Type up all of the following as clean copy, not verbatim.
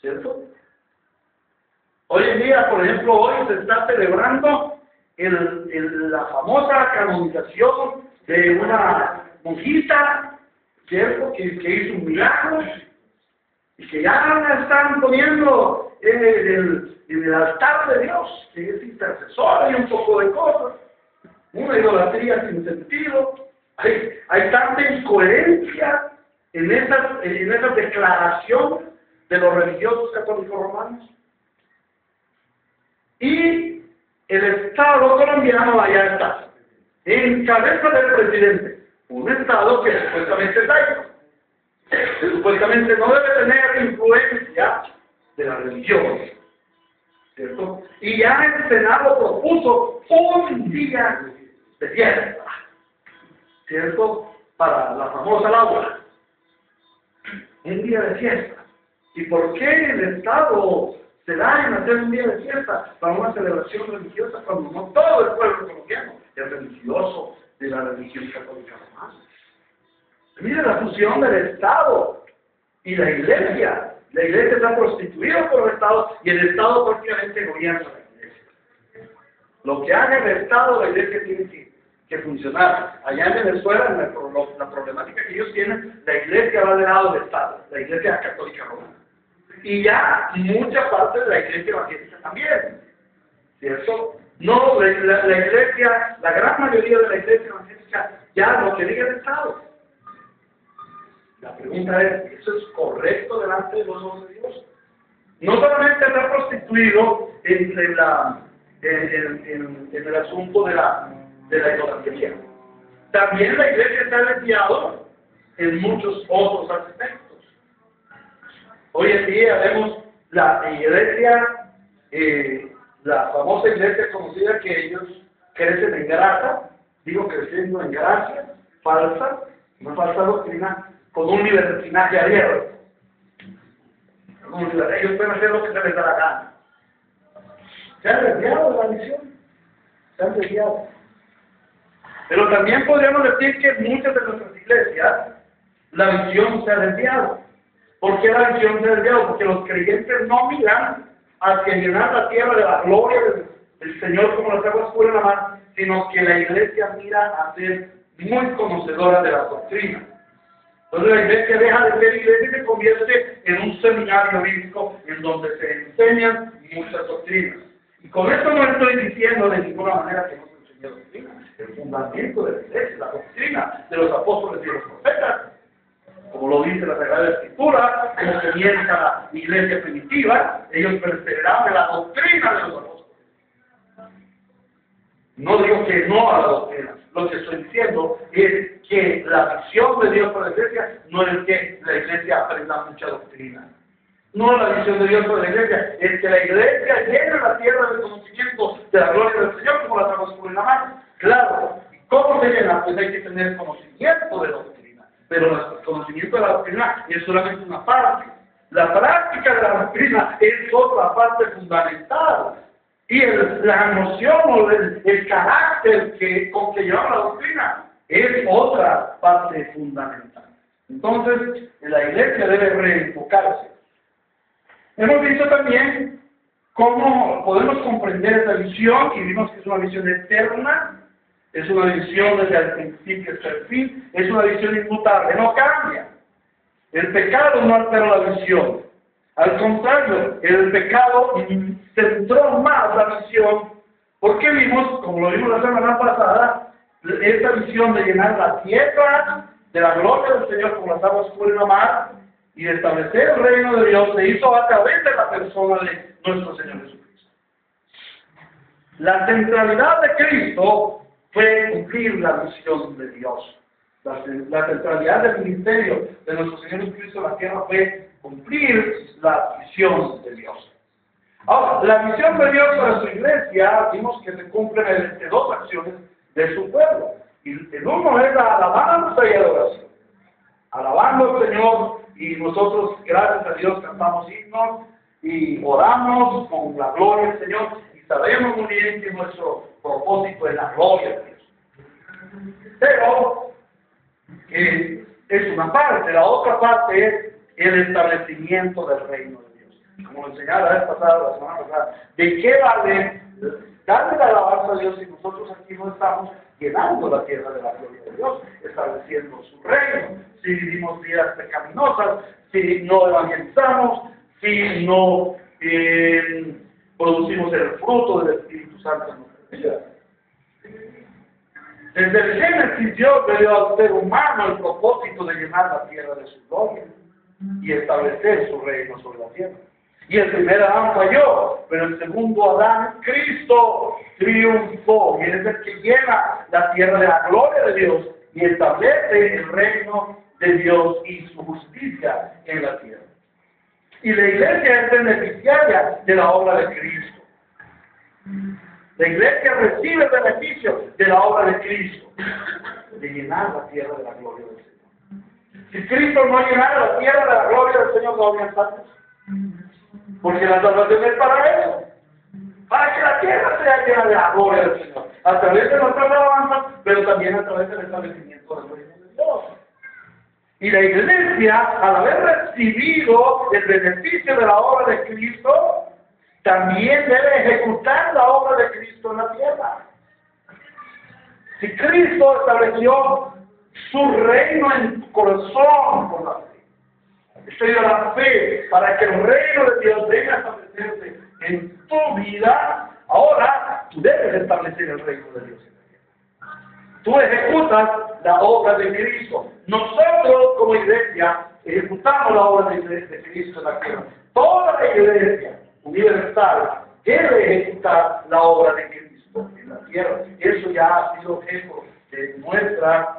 ¿cierto? Hoy en día, por ejemplo, hoy se está celebrando la famosa canonización de una monjita, ¿cierto? Que hizo un milagro y que ya la están poniendo en el altar de Dios, que es intercesora y un poco de cosas, una idolatría sin sentido. Hay tanta incoherencia en esa declaración de los religiosos católicos romanos. Y el Estado colombiano allá está, en cabeza del presidente, un Estado que supuestamente es laico, que supuestamente no debe tener influencia de la religión, ¿cierto? Y ya el Senado propuso un día de fiesta, ¿cierto? Para la famosa Laura, un día de fiesta. ¿Y por qué el Estado se da en hacer un día de fiesta para una celebración religiosa cuando no todo el pueblo colombiano es religioso de la religión católica romana? Mire la fusión del Estado y la Iglesia. La Iglesia está prostituida por el Estado y el Estado prácticamente gobierna la Iglesia. Lo que haga el Estado, la Iglesia tiene que funcionar. Allá en Venezuela, la problemática que ellos tienen, la Iglesia va del lado del Estado, la Iglesia católica romana. Y ya mucha parte de la Iglesia evangélica también, ¿cierto? No, la Iglesia, la gran mayoría de la Iglesia evangélica ya no quiere el Estado. La pregunta es, ¿eso es correcto delante de los ojos de Dios? No solamente está prostituido en el asunto de la idolatría, también la Iglesia está desviado en muchos otros aspectos. Hoy en día vemos la Iglesia, la famosa Iglesia conocida que ellos crecen en gracia, digo creciendo en gracia, falsa, una falsa doctrina, con un libertinaje abierto. Ellos pueden hacer lo que se les da la gana. Se han desviado de la misión, se han desviado. Pero también podríamos decir que en muchas de nuestras iglesias la visión se ha desviado. ¿Por qué la visión se ha desviado? Porque los creyentes no miran hacia llenar la tierra de la gloria del Señor como las aguas cubren la mar, sino que la iglesia mira a ser muy conocedora de la doctrina. Entonces la iglesia deja de ser iglesia y se convierte en un seminario bíblico en donde se enseñan muchas doctrinas. Y con esto no estoy diciendo de ninguna manera que no se enseñe doctrina. El fundamento de la iglesia, la doctrina de los apóstoles y los profetas, como lo dice la Sagrada Escritura, como comienza la iglesia primitiva, ellos perseveraban en la doctrina de los apóstoles. No digo que no a la doctrina. Lo que estoy diciendo es que la visión de Dios para la iglesia no es que la iglesia aprenda mucha doctrina. No, la visión de Dios para la iglesia es que la iglesia llene la tierra del conocimiento de la gloria del Señor como las aguas cubren la mar. Claro, ¿cómo se llena? Pues hay que tener conocimiento de la doctrina. Pero el conocimiento de la doctrina es solamente una parte. La práctica de la doctrina es otra parte fundamental. Y la noción o el carácter con que llevamos la doctrina es otra parte fundamental. Entonces, la iglesia debe reenfocarse. Hemos visto también cómo podemos comprender esta visión, y vimos que es una visión eterna, es una visión desde el principio hasta el fin, es una visión inmutable, no cambia. El pecado no altera la visión. Al contrario, el pecado centró más la visión, porque vimos, como lo vimos la semana pasada, esta visión de llenar la tierra de la gloria del Señor como las aguas cubren la mar y de establecer el reino de Dios se hizo a través de la persona de nuestro Señor Jesucristo. La centralidad de Cristo fue cumplir la misión de Dios. La centralidad del ministerio de nuestro Señor Jesucristo en la tierra fue cumplir la misión de Dios. Ahora, la misión de Dios para su iglesia, vimos que se cumple mediante dos acciones de su pueblo. Y el uno es la alabanza y adoración. Alabando al Señor, y nosotros, gracias a Dios, cantamos himnos y oramos con la gloria del Señor, y sabemos muy bien que nuestro propósito es la gloria de Dios. Pero es una parte, la otra parte es el establecimiento del reino de Dios. como lo enseñaba la vez pasada, la semana pasada, ¿de qué vale darle la alabanza a Dios si nosotros aquí no estamos llenando la tierra de la gloria de Dios, estableciendo su reino? Si vivimos vidas pecaminosas, si no evangelizamos, si no producimos el fruto del Espíritu Santo en nuestra vida. Desde el Génesis Dios le dio al ser humano el propósito de llenar la tierra de su gloria y establecer su reino sobre la tierra. Y el primer Adán falló, pero el segundo Adán, Cristo, triunfó. Y es el que llena la tierra de la gloria de Dios y establece el reino de Dios y su justicia en la tierra. Y la iglesia es beneficiaria de la obra de Cristo. La iglesia recibe el beneficio de la obra de Cristo, de llenar la tierra de la gloria del Señor. Si Cristo no llenara la tierra de la gloria del Señor, no habría santos. Porque la salvación es para eso, para que la tierra sea llena de la gloria del Señor, a través de nuestras alabanzas, pero también a través del establecimiento del reino de Dios. Y la iglesia, al haber recibido el beneficio de la obra de Cristo, también debe ejecutar la obra de Cristo en la tierra. Si Cristo estableció su reino en tu corazón por la fe, estoy de la fe para que el reino de Dios venga a establecerse en tu vida, ahora tú debes establecer el reino de Dios en la tierra. Tú ejecutas la obra de Cristo. Nosotros como iglesia ejecutamos la obra de Cristo en la tierra. Toda la iglesia universal debe ejecutar la obra de Cristo en la tierra. Eso ya ha sido objeto de nuestro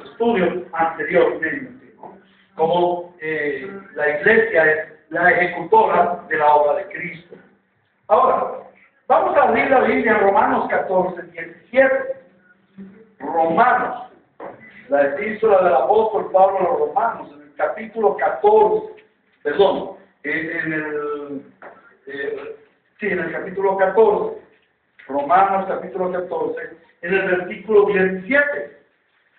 estudio anteriormente, ¿no? Como la iglesia es la ejecutora de la obra de Cristo. Ahora, vamos a abrir la Biblia en Romanos 14, 17. Romanos, la epístola del apóstol Pablo a los Romanos, en el capítulo 14, perdón, en el capítulo 14, Romanos capítulo 14, en el versículo 17.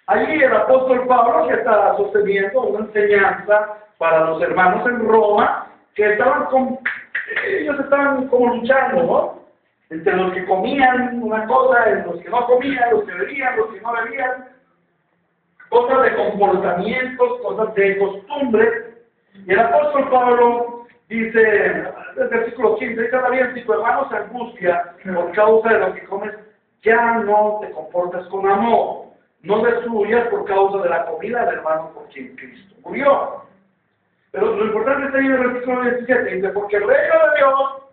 Allí el apóstol Pablo que está sosteniendo una enseñanza para los hermanos en Roma, que ellos estaban como luchando, ¿no? Entre los que comían una cosa, los que no comían, los que bebían, los que no bebían, cosas de comportamientos, cosas de costumbres. Y el apóstol Pablo dice, en el versículo 15, dice: ahora bien, si tu hermano se angustia por causa de lo que comes, ya no te comportas con amor, no destruyas por causa de la comida del hermano por quien Cristo murió. Pero lo importante está ahí en el versículo 17, dice: porque el reino de Dios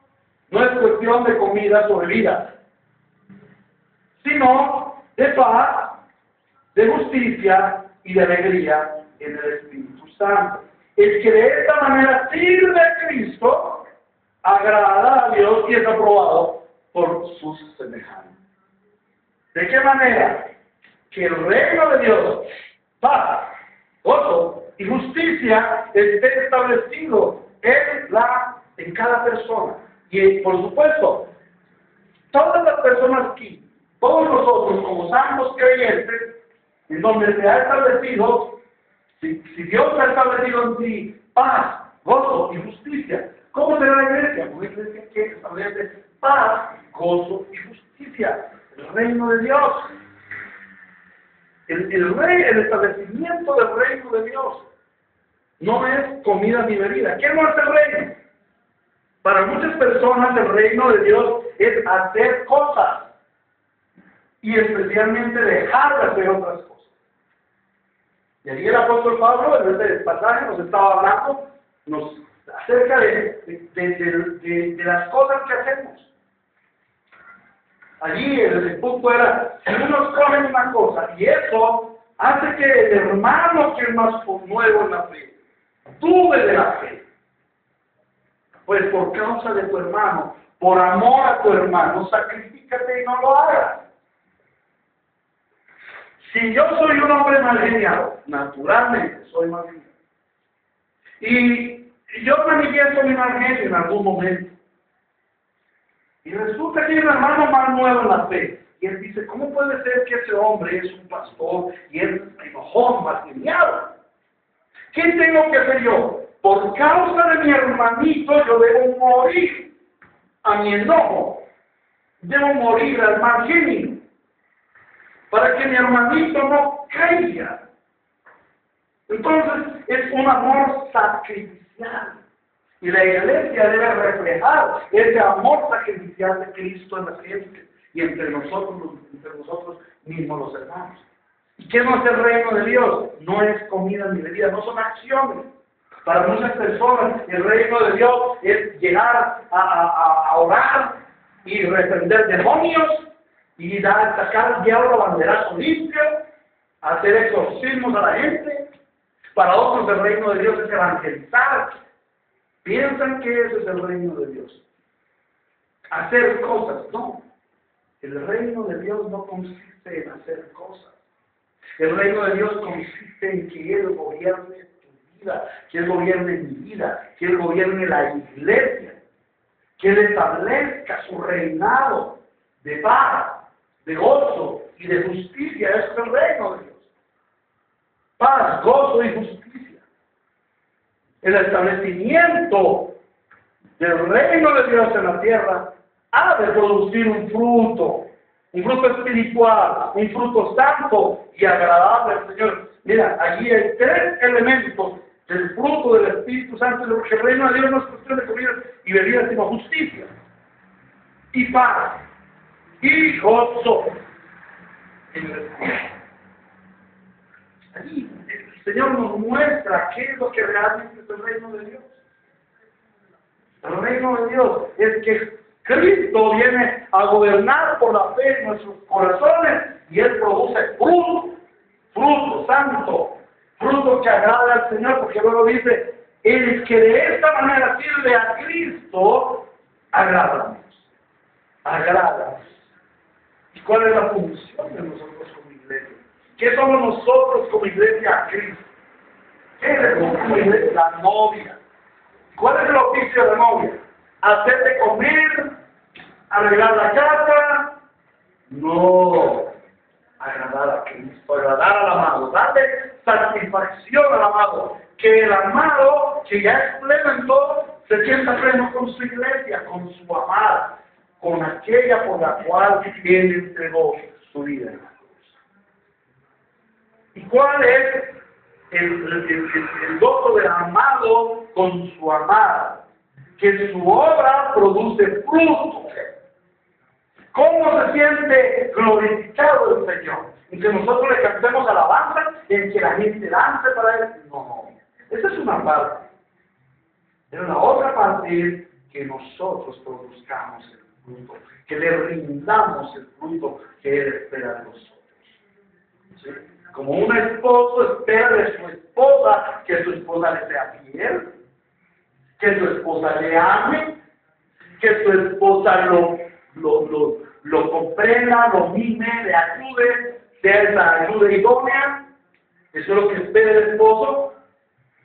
no es cuestión de comida o bebida, sino de paz, de justicia y de alegría en el Espíritu Santo. El que de esta manera sirve a Cristo, agrada a Dios y es aprobado por sus semejantes. ¿De qué manera? Que el reino de Dios, paz, gozo y justicia esté establecido en cada persona. Y por supuesto, todas las personas aquí, todos nosotros como santos creyentes, en donde se ha establecido, si Dios ha establecido en ti paz, gozo y justicia, ¿cómo será la iglesia? Una iglesia que establece paz, gozo y justicia, el reino de Dios. El establecimiento del reino de Dios no es comida ni bebida. ¿Qué no es el reino? Para muchas personas el reino de Dios es hacer cosas y especialmente dejar de hacer otras cosas. Y allí el apóstol Pablo en este pasaje nos estaba hablando acerca de las cosas que hacemos. Allí el punto era, si unos comen una cosa y eso hace que el hermano que es más nuevo en la fe dude de la fe, pues por causa de tu hermano, por amor a tu hermano, sacrifícate y no lo hagas. Si yo soy un hombre mal geniado, naturalmente soy mal geniado, y yo manifiesto mi mal genio en algún momento, y resulta que hay un hermano más nuevo en la fe, y él dice: ¿cómo puede ser que ese hombre es un pastor y es enojón, mal geniado? ¿Qué tengo que hacer yo? por causa de mi hermanito yo debo morir a mi enojo. Debo morir al mal genio, para que mi hermanito no caiga. Entonces es un amor sacrificial. Y la iglesia debe reflejar ese amor sacrificial de Cristo en la gente y entre nosotros mismos los hermanos. ¿Y qué no es el reino de Dios? No es comida ni bebida, no son acciones. Para muchas personas el reino de Dios es llegar a orar y reprender demonios y sacar al diablo a banderazo limpio, hacer exorcismos a la gente. Para otros el reino de Dios es evangelizar. Piensan que ese es el reino de Dios. Hacer cosas, no. El reino de Dios no consiste en hacer cosas. El reino de Dios consiste en que Él gobierne tu vida, que Él gobierne mi vida, que Él gobierne la iglesia, que Él establezca su reinado de paz, de gozo y de justicia. Eso es el reino de Dios. Paz, gozo y justicia. El establecimiento del reino de Dios en la tierra ha de producir un fruto espiritual, un fruto santo y agradable al Señor. Mira, allí hay 3 elementos del fruto del Espíritu Santo, porque el reino de Dios no es cuestión de comida y bebida, sino justicia, y paz, y gozo en el Espíritu. Allí el Señor nos muestra qué es lo que realmente es el reino de Dios. El reino de Dios es que Cristo viene a gobernar por la fe en nuestros corazones y Él produce fruto santo, fruto que agrada al Señor, porque luego dice, el que de esta manera sirve a Cristo, agrada. ¿Y cuál es la función de nosotros como iglesia? ¿Qué somos nosotros como iglesia a Cristo? ¿Qué es como iglesia? La novia. ¿Cuál es el oficio de la novia? ¿Hacer de comer? ¿Arreglar la casa? No. Agradar a Cristo, agradar al amado, darle satisfacción al amado. Que el amado, que ya es pleno en todo, se sienta pleno con su iglesia, con su amada, con aquella por la cual Él entregó su vida en la cruz. ¿Y cuál es el gozo del amado con su amada? Que su obra produce fruto. ¿Cómo se siente glorificado el Señor? En que nosotros le cantemos alabanza, en que la gente dance para Él. No. Esa es una parte. Pero la otra parte es que nosotros produzcamos el fruto, que le rindamos el fruto que Él espera de nosotros. ¿Sí? Como un esposo espera de su esposa que su esposa le sea fiel, que su esposa le ame, que su esposa lo comprenda, lo mime, le ayude, sea esa ayuda idónea. Eso es lo que espera el esposo,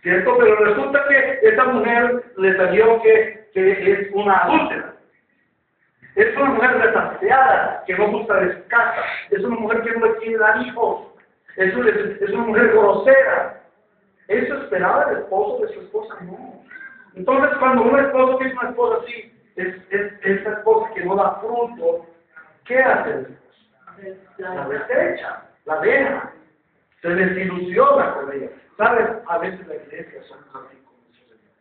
¿cierto? Pero resulta que esa mujer le salió que es una adúltera. Es una mujer desaseada, que no gusta de casa. Es una mujer que no le quiere dar hijos. Es una mujer grosera. ¿Eso esperaba el esposo de su esposa? No. Entonces, cuando un esposo tiene una esposa así, es esa esposa que no da fruto, ¿qué hace el esposo? La desecha, la deja, se desilusiona con ella. ¿Sabes? A veces la iglesia somos así con nuestro Señor.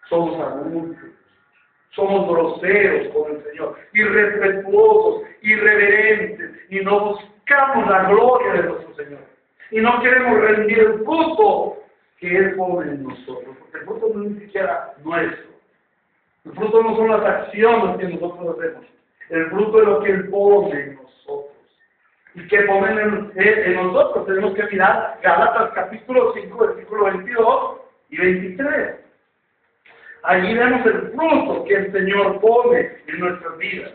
Somos adultos, somos groseros con el Señor, irrespetuosos, irreverentes, y no buscamos la gloria de nuestro Señor. Y no queremos rendir el fruto que Él pone en nosotros, porque el fruto no es ni siquiera nuestro. El fruto no son las acciones que nosotros hacemos. El fruto es lo que Él pone en nosotros. ¿Y que ponen en nosotros? Tenemos que mirar Gálatas capítulo 5, versículo 22 y 23. Allí vemos el fruto que el Señor pone en nuestras vidas.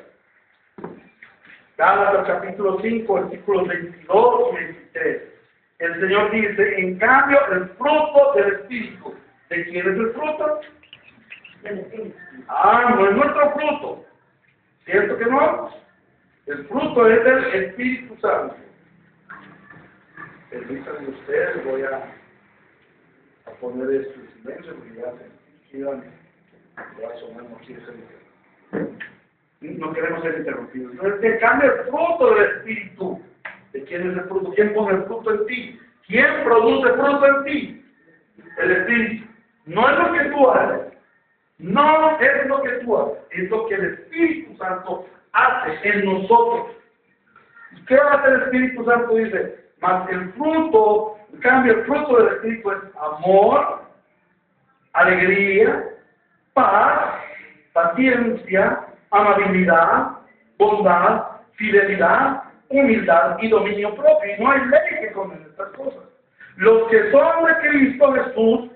Gálatas capítulo 5, versículos 22 y 23. El Señor dice, en cambio, el fruto del Espíritu. ¿De quién es el fruto? Del Espíritu. No es nuestro fruto. ¿Cierto que no? El fruto es del Espíritu Santo. Permítanme ustedes, voy a a poner esto en silencio, porque ya sonamos aquí. No queremos ser interrumpidos. Entonces, que cambia el fruto del Espíritu. ¿De quién es el fruto? ¿Quién pone el fruto en ti? ¿Quién produce fruto en ti? El Espíritu. No es lo que tú haces. No es lo que tú haces. Es lo que el Espíritu Santo hace en nosotros. ¿Qué hace el Espíritu Santo? Dice, más el fruto, en cambio el fruto del Espíritu es amor, alegría, paz, paciencia, amabilidad, bondad, fidelidad, humildad y dominio propio. Y no hay ley que condene estas cosas. Los que son de Cristo Jesús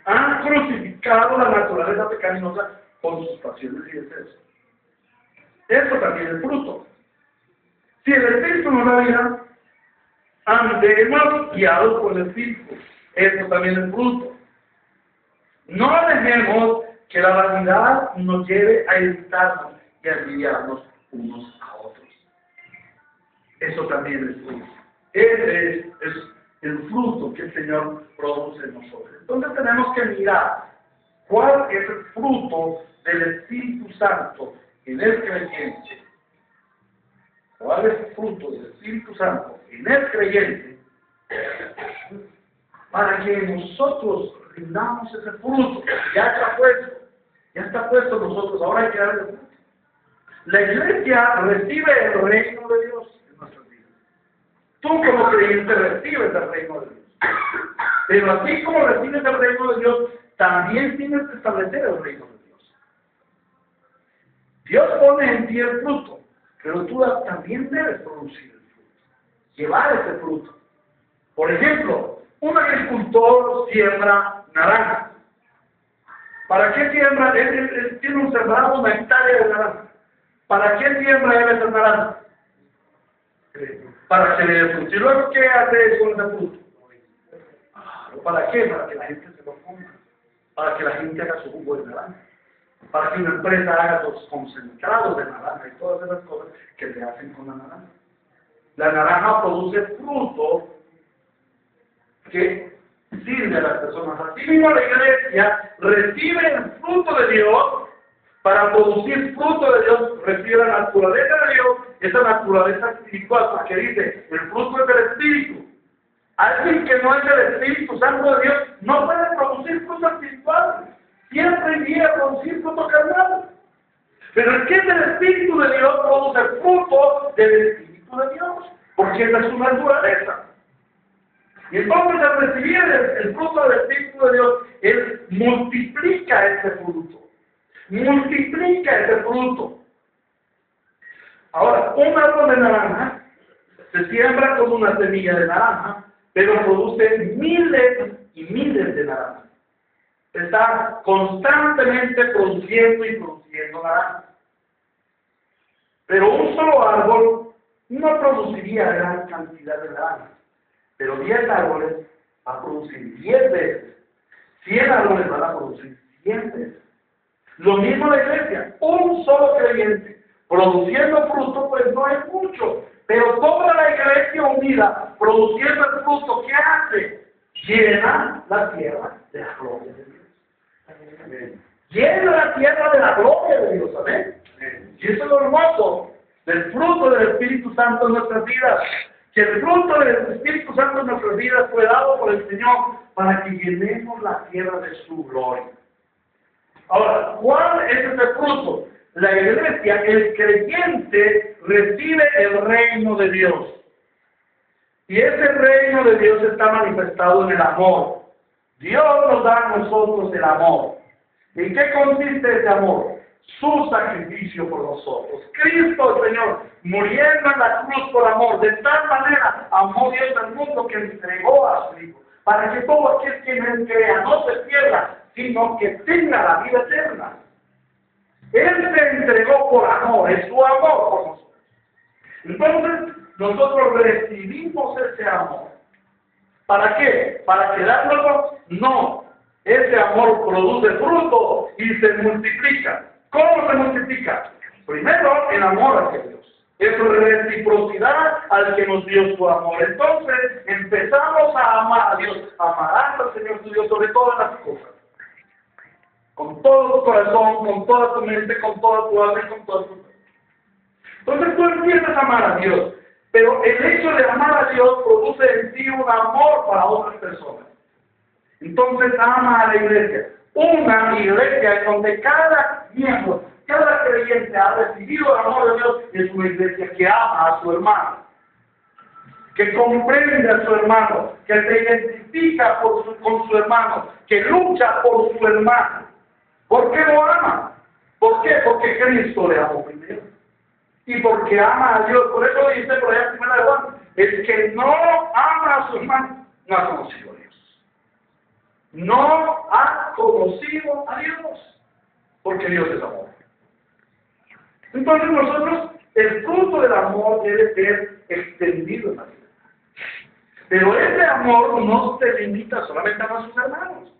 han crucificado la naturaleza pecaminosa con sus pasiones y deseos. Eso también es fruto. Si el Espíritu nos da vida, andemos guiados por el Espíritu. Eso también es fruto. No dejemos que la vanidad nos lleve a irritarnos y a envidiarnos unos a otros. Eso también es fruto. Ese es el fruto que el Señor produce en nosotros. Entonces tenemos que mirar cuál es el fruto del Espíritu Santo en el creyente. ¿Cuál es el fruto del Espíritu Santo en el creyente? Para que nosotros rindamos ese fruto. Ya está puesto en nosotros. Ahora hay que darle fruto. La iglesia recibe el reino de Dios en nuestras vidas. Tú como creyente recibes el reino de Dios. Pero así como recibes el reino de Dios, también tienes que establecer el reino de Dios. Dios pone en ti el fruto, pero tú también debes producir el fruto, llevar ese fruto. Por ejemplo, un agricultor siembra naranjas. ¿Para qué siembra? Él tiene un sembrado, una hectárea de naranjas. ¿Para qué siembra él esa naranja? Para que le dé fruto. ¿Y luego qué hace con ese fruto? ¿Para qué? Para que la gente se lo coma. Para que la gente haga su jugo de naranja. Para que una empresa haga los concentrados de naranja y todas esas cosas que le hacen con la naranja. La naranja produce fruto que sirve a las personas. Así mismo la iglesia recibe el fruto de Dios. Para producir fruto de Dios, recibe la naturaleza de Dios, esa naturaleza espiritual, porque dice, el fruto es del Espíritu. Alguien que no es del Espíritu Santo de Dios no puede producir fruto espiritual. Siempre viene a producir fruto carnal. Pero el que es del Espíritu de Dios produce fruto del Espíritu de Dios, porque esa es su naturaleza. Y entonces al recibir el fruto del Espíritu de Dios, Él multiplica ese fruto. Multiplica ese fruto. Ahora, un árbol de naranja se siembra con una semilla de naranja, pero produce miles y miles de naranjas. Está constantemente produciendo y produciendo naranjas. Pero un solo árbol no produciría gran cantidad de naranjas. Pero 10 árboles va a producir 10 veces. 100 árboles van a producir 100 veces. Lo mismo la iglesia, un solo creyente produciendo fruto, pues no es mucho, pero toda la iglesia unida produciendo el fruto, ¿qué hace? Llena la tierra de la gloria de Dios. Amén. Llena la tierra de la gloria de Dios, amén. Y eso es lo hermoso del fruto del Espíritu Santo en nuestras vidas, que el fruto del Espíritu Santo en nuestras vidas fue dado por el Señor para que llenemos la tierra de su gloria. Ahora, ¿cuál es ese fruto? La iglesia, el creyente, recibe el reino de Dios. Y ese reino de Dios está manifestado en el amor. Dios nos da a nosotros el amor. ¿En qué consiste ese amor? Su sacrificio por nosotros. Cristo, el Señor, muriendo en la cruz por amor. De tal manera amó Dios al mundo que entregó a su Hijo. Para que todo aquel que en él crea no se pierda, sino que tenga la vida eterna. Él se entregó por amor, es su amor por nosotros. Entonces, nosotros recibimos ese amor. ¿Para qué? ¿Para quedárnoslo? No. Ese amor produce fruto y se multiplica. ¿Cómo se multiplica? Primero, el amor hacia Dios. Es reciprocidad al que nos dio su amor. Entonces empezamos a amar a Dios. Amarás al Señor tu Dios sobre todas las cosas. Con todo tu corazón, con toda tu mente, con toda tu alma y con toda tu... Entonces tú empiezas a amar a Dios. Pero el hecho de amar a Dios produce en ti un amor para otras personas. Entonces ama a la iglesia. Una iglesia en donde cada miembro, cada creyente ha recibido el amor de Dios, es una iglesia que ama a su hermano, que comprende a su hermano, que se identifica con su hermano, que lucha por su hermano. ¿Por qué lo ama? ¿Por qué? Porque Cristo le amó primero. Y porque ama a Dios. Por eso dice por allá en 1 Juan, el que no ama a su hermano, no ha conocido a Dios. No ha conocido a Dios, porque Dios es amor. Entonces nosotros, el fruto del amor debe ser extendido en la vida. Pero ese amor no se limita solamente a nuestros hermanos.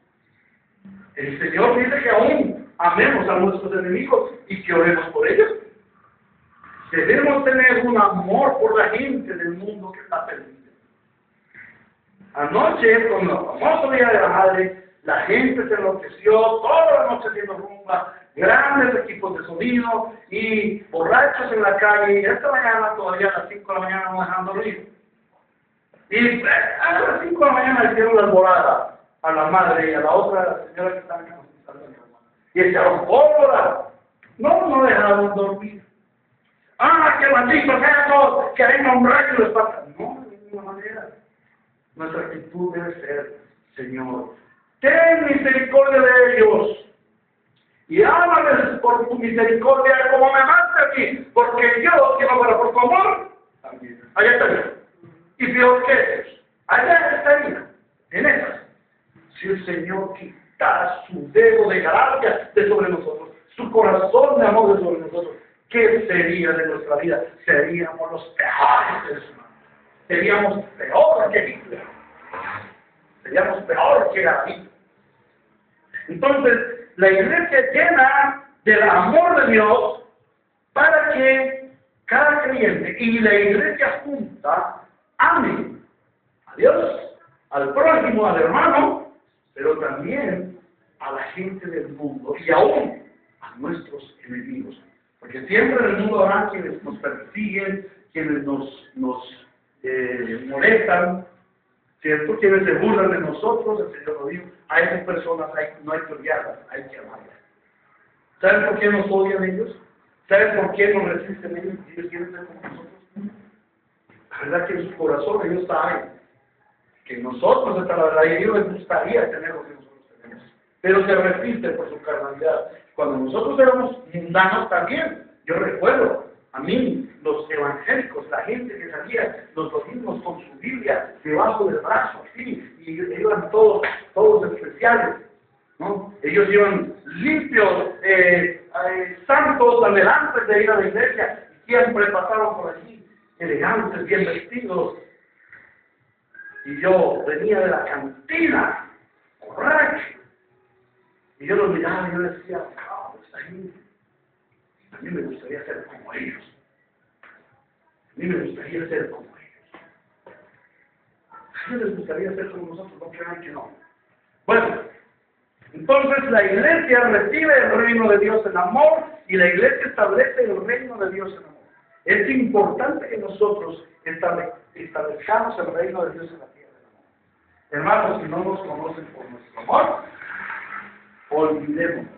El Señor dice que aún amemos a nuestros enemigos y que oremos por ellos. Debemos tener un amor por la gente del mundo que está perdida. Anoche, con el famoso Día de la Madre, la gente se enloqueció, toda la noche haciendo rumba, grandes equipos de sonido y borrachos en la calle, y esta mañana, todavía a las 5 de la mañana, no dejan dormir. Y a las 5 de la mañana hicieron la alborada a la madre y a la otra señora que estaba en el hospital. Y echaron pólvora. No dejaron dormir. ¡Ah, qué maldito sea todo! ¡Que hay un rayo en la espalda! No, de ninguna manera. Nuestra actitud debe ser, Señor, ten misericordia de ellos y ámales por tu misericordia como me amaste a mí, porque yo, si no fuera por tu amor, también. Allá estaría. Y peor que ellos, allá estaría, en esas. Si el Señor quitara su dedo de gracia de sobre nosotros, su corazón de amor de sobre nosotros, ¿qué sería de nuestra vida? Seríamos los peores seres humanos. Seríamos peor que Hitler. Seríamos peor que David. Entonces, la iglesia llena del amor de Dios para que cada creyente y la iglesia junta amen a Dios, al prójimo, al hermano, pero también a la gente del mundo y aún a nuestros enemigos. Porque siempre en el mundo habrá quienes nos persiguen, quienes nos molestan, ¿cierto? Quienes se burlan de nosotros, el Señor lo dijo. A esas personas no hay que odiarlas, hay que amarlas. ¿Saben por qué nos odian ellos? ¿Saben por qué nos resisten ellos? Ellos quieren ser como nosotros. La verdad que en su corazón ellos saben que nosotros, esta la verdad, y a ellos les gustaría tener lo que nosotros tenemos. Pero se resisten por su carnalidad. Cuando nosotros éramos mundanos también, yo recuerdo, a mí, los evangélicos, la gente que salía, los domingos con su Biblia debajo del brazo, así, y iban todos especiales, ¿no? Ellos iban limpios, santos, adelante de ir a la iglesia, y siempre pasaban por allí, elegantes, bien vestidos. Y yo venía de la cantina, borracho, y yo los miraba y yo decía, wow, esta gente, a mí me gustaría ser como ellos. A mí me gustaría ser como ellos. A mí les gustaría ser como nosotros, no crean que no. Bueno, entonces la iglesia recibe el reino de Dios en amor y la iglesia establece el reino de Dios en amor. Es importante que nosotros establezcamos el reino de Dios en la tierra. Hermanos, si no nos conocen por nuestro amor, olvidémonos.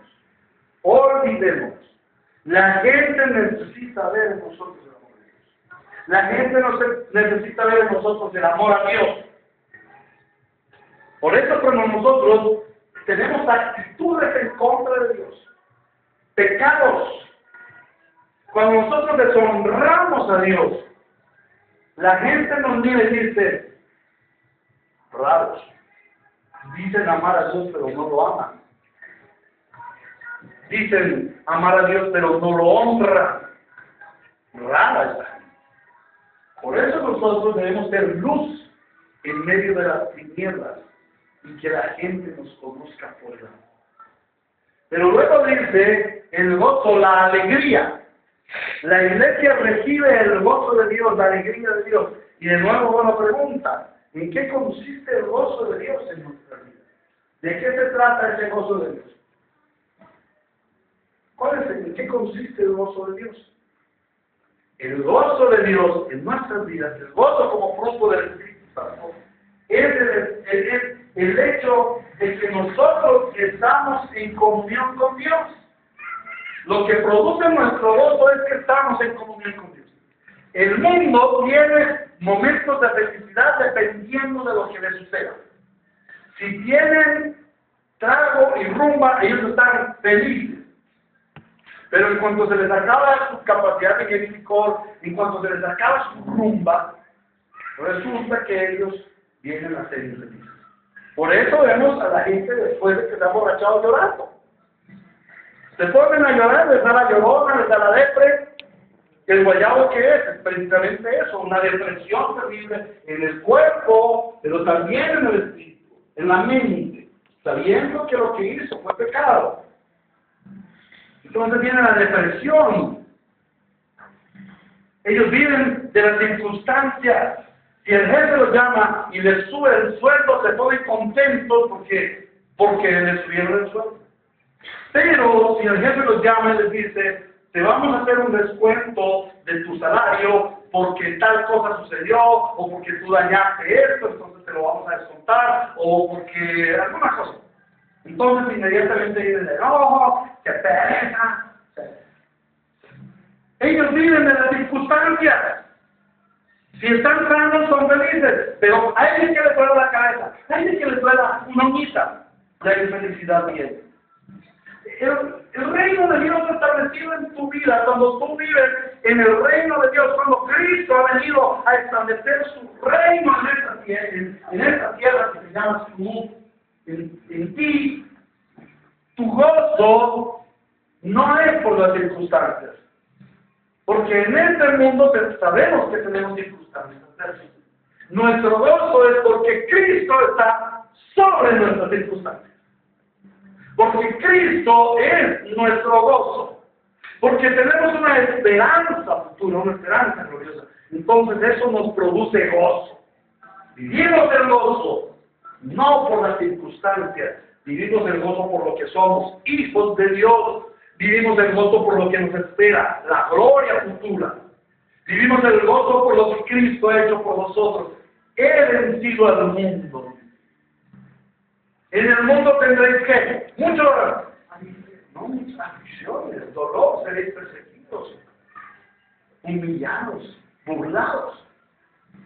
La gente necesita ver en nosotros el amor de Dios. La gente necesita ver en nosotros el amor a Dios. Por eso cuando nosotros tenemos actitudes en contra de Dios, pecados, cuando nosotros deshonramos a Dios, la gente nos mira y dice, raros, dicen amar a Dios pero no lo aman. Dicen amar a Dios pero no lo honran. Rara esta gente. Por eso nosotros debemos ser luz en medio de las tinieblas y que la gente nos conozca por el amor. Pero luego dice el gozo, la alegría. La iglesia recibe el gozo de Dios, la alegría de Dios. Y de nuevo uno pregunta, ¿en qué consiste el gozo de Dios en nuestra vida? ¿De qué se trata ese gozo de Dios? ¿En qué consiste el gozo de Dios? El gozo de Dios en nuestras vidas, el gozo como fruto del Espíritu Santo, es el hecho de que nosotros estamos en comunión con Dios. Lo que produce nuestro gozo es que estamos en comunión con Dios. El mundo tiene momentos de felicidad dependiendo de lo que le suceda. Si tienen trago y rumba, ellos están felices. Pero en cuanto se les acaba su capacidad de licor, en cuanto se les acaba su rumba, resulta que ellos vienen a ser infelices. Por eso vemos a la gente después de que se ha emborrachado llorando. Se ponen a llorar, les da la llorona, les da la depre. El guayabo que es precisamente eso, una depresión terrible en el cuerpo, pero también en el espíritu, en la mente, sabiendo que lo que hizo fue pecado. Entonces viene la depresión. Ellos viven de las circunstancias. Si el jefe los llama y les sube el sueldo, se ponen contentos porque les subieron el sueldo. Pero si el jefe los llama y les dice, te vamos a hacer un descuento de tu salario porque tal cosa sucedió, o porque tú dañaste esto, entonces te lo vamos a descontar, o porque alguna cosa. Entonces inmediatamente dicen, no, qué pereza. Ellos viven de las circunstancias. Si están sanos son felices, pero hay alguien que les duele la cabeza, hay alguien que les duele una uñita, la infelicidad viene. El reino de Dios establecido en tu vida, cuando tú vives en el reino de Dios, cuando Cristo ha venido a establecer su reino en esta tierra que se llama su en ti, tu gozo no es por las circunstancias. Porque en este mundo sabemos que tenemos circunstancias. Nuestro gozo es porque Cristo está sobre nuestras circunstancias. Porque Cristo es nuestro gozo. Porque tenemos una esperanza futura, una esperanza gloriosa. Entonces eso nos produce gozo. Vivimos el gozo, no por las circunstancias. Vivimos el gozo por lo que somos, hijos de Dios. Vivimos el gozo por lo que nos espera, la gloria futura. Vivimos el gozo por lo que Cristo ha hecho por nosotros. He vencido al mundo. En el mundo tendréis que muchas aflicciones, dolor, seréis perseguidos, humillados, burlados.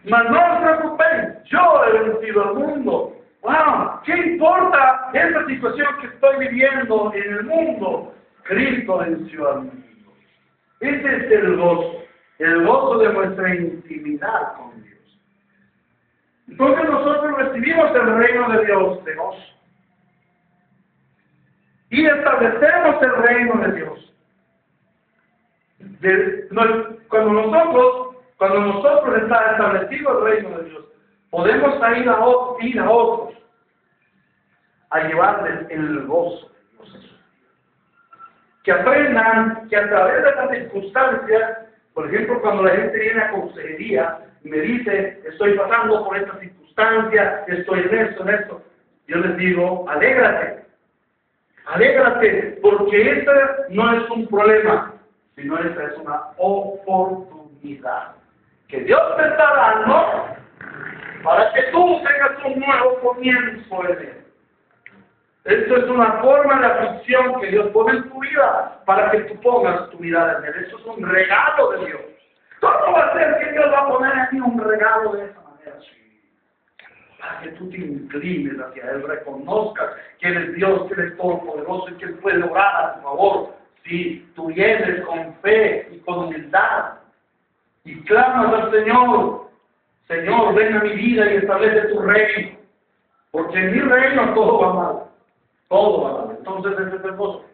Mas no os preocupéis, yo he vencido al mundo. Wow, ¿qué importa esta situación que estoy viviendo en el mundo? Cristo venció al mundo. Ese es el gozo de nuestra intimidad con Dios. Entonces nosotros recibimos el reino de Dios de gozo. Y establecemos el reino de Dios. Cuando nosotros está establecido el reino de Dios, podemos ir a otros a llevarles el gozo de Dios. Que aprendan que a través de las circunstancias, por ejemplo, cuando la gente viene a consejería y me dice, estoy pasando por esta circunstancia, estoy en esto, yo les digo, alégrate, porque este no es un problema, sino esta es una oportunidad que Dios te está dando para que tú tengas un nuevo comienzo en él. Esto es una forma de aflicción que Dios pone en tu vida para que tú pongas tu mirada en él. Esto es un regalo de Dios. ¿Cómo va a ser que Dios va a poner aquí un regalo de esa manera? Sí. Para que tú te inclines hacia él, reconozcas que él es Dios, que él es todopoderoso y que él puede orar a tu favor. Si tú vienes con fe y con humildad y clamas al Señor, Señor, ven a mi vida y establece tu reino, porque en mi reino todo va mal. Todo va mal. Entonces ese es el gozo.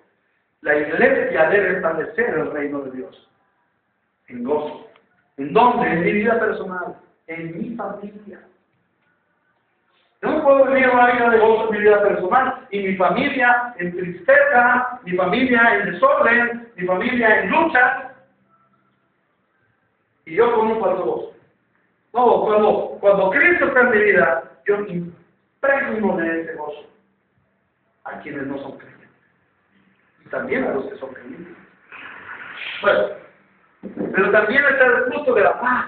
La iglesia debe establecer el reino de Dios en gozo. ¿En dónde? En mi vida personal, en mi familia. Yo no puedo vivir una vida de gozo en mi vida personal y mi familia en tristeza, mi familia en desorden, mi familia en lucha. Y yo con un falso gozo. No, cuando Cristo está en mi vida, yo impregno de ese gozo a quienes no son creyentes. Y también a los que son creyentes. Bueno, pero también está el fruto de la paz.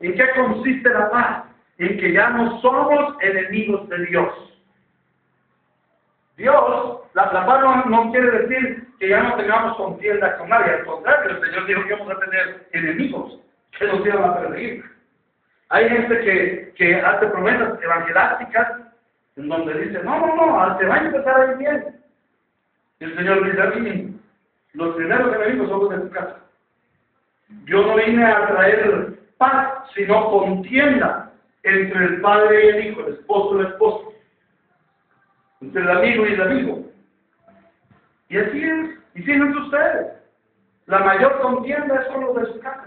¿En qué consiste la paz? En que ya no somos enemigos de Dios. Dios, la paz no quiere decir que ya no tengamos contienda con nadie. Al contrario, el Señor dijo que vamos a tener enemigos que nos iban a perseguir. Hay gente que hace promesas evangelísticas en donde dice, no, te va a empezar a ir bien. Y el Señor dice a mí, los primeros enemigos son los de tu casa. Yo no vine a traer paz, sino contienda entre el padre y el hijo, el esposo y la esposa, entre el amigo y el amigo. Y así es, y fíjense ustedes, la mayor contienda es con los de su casa.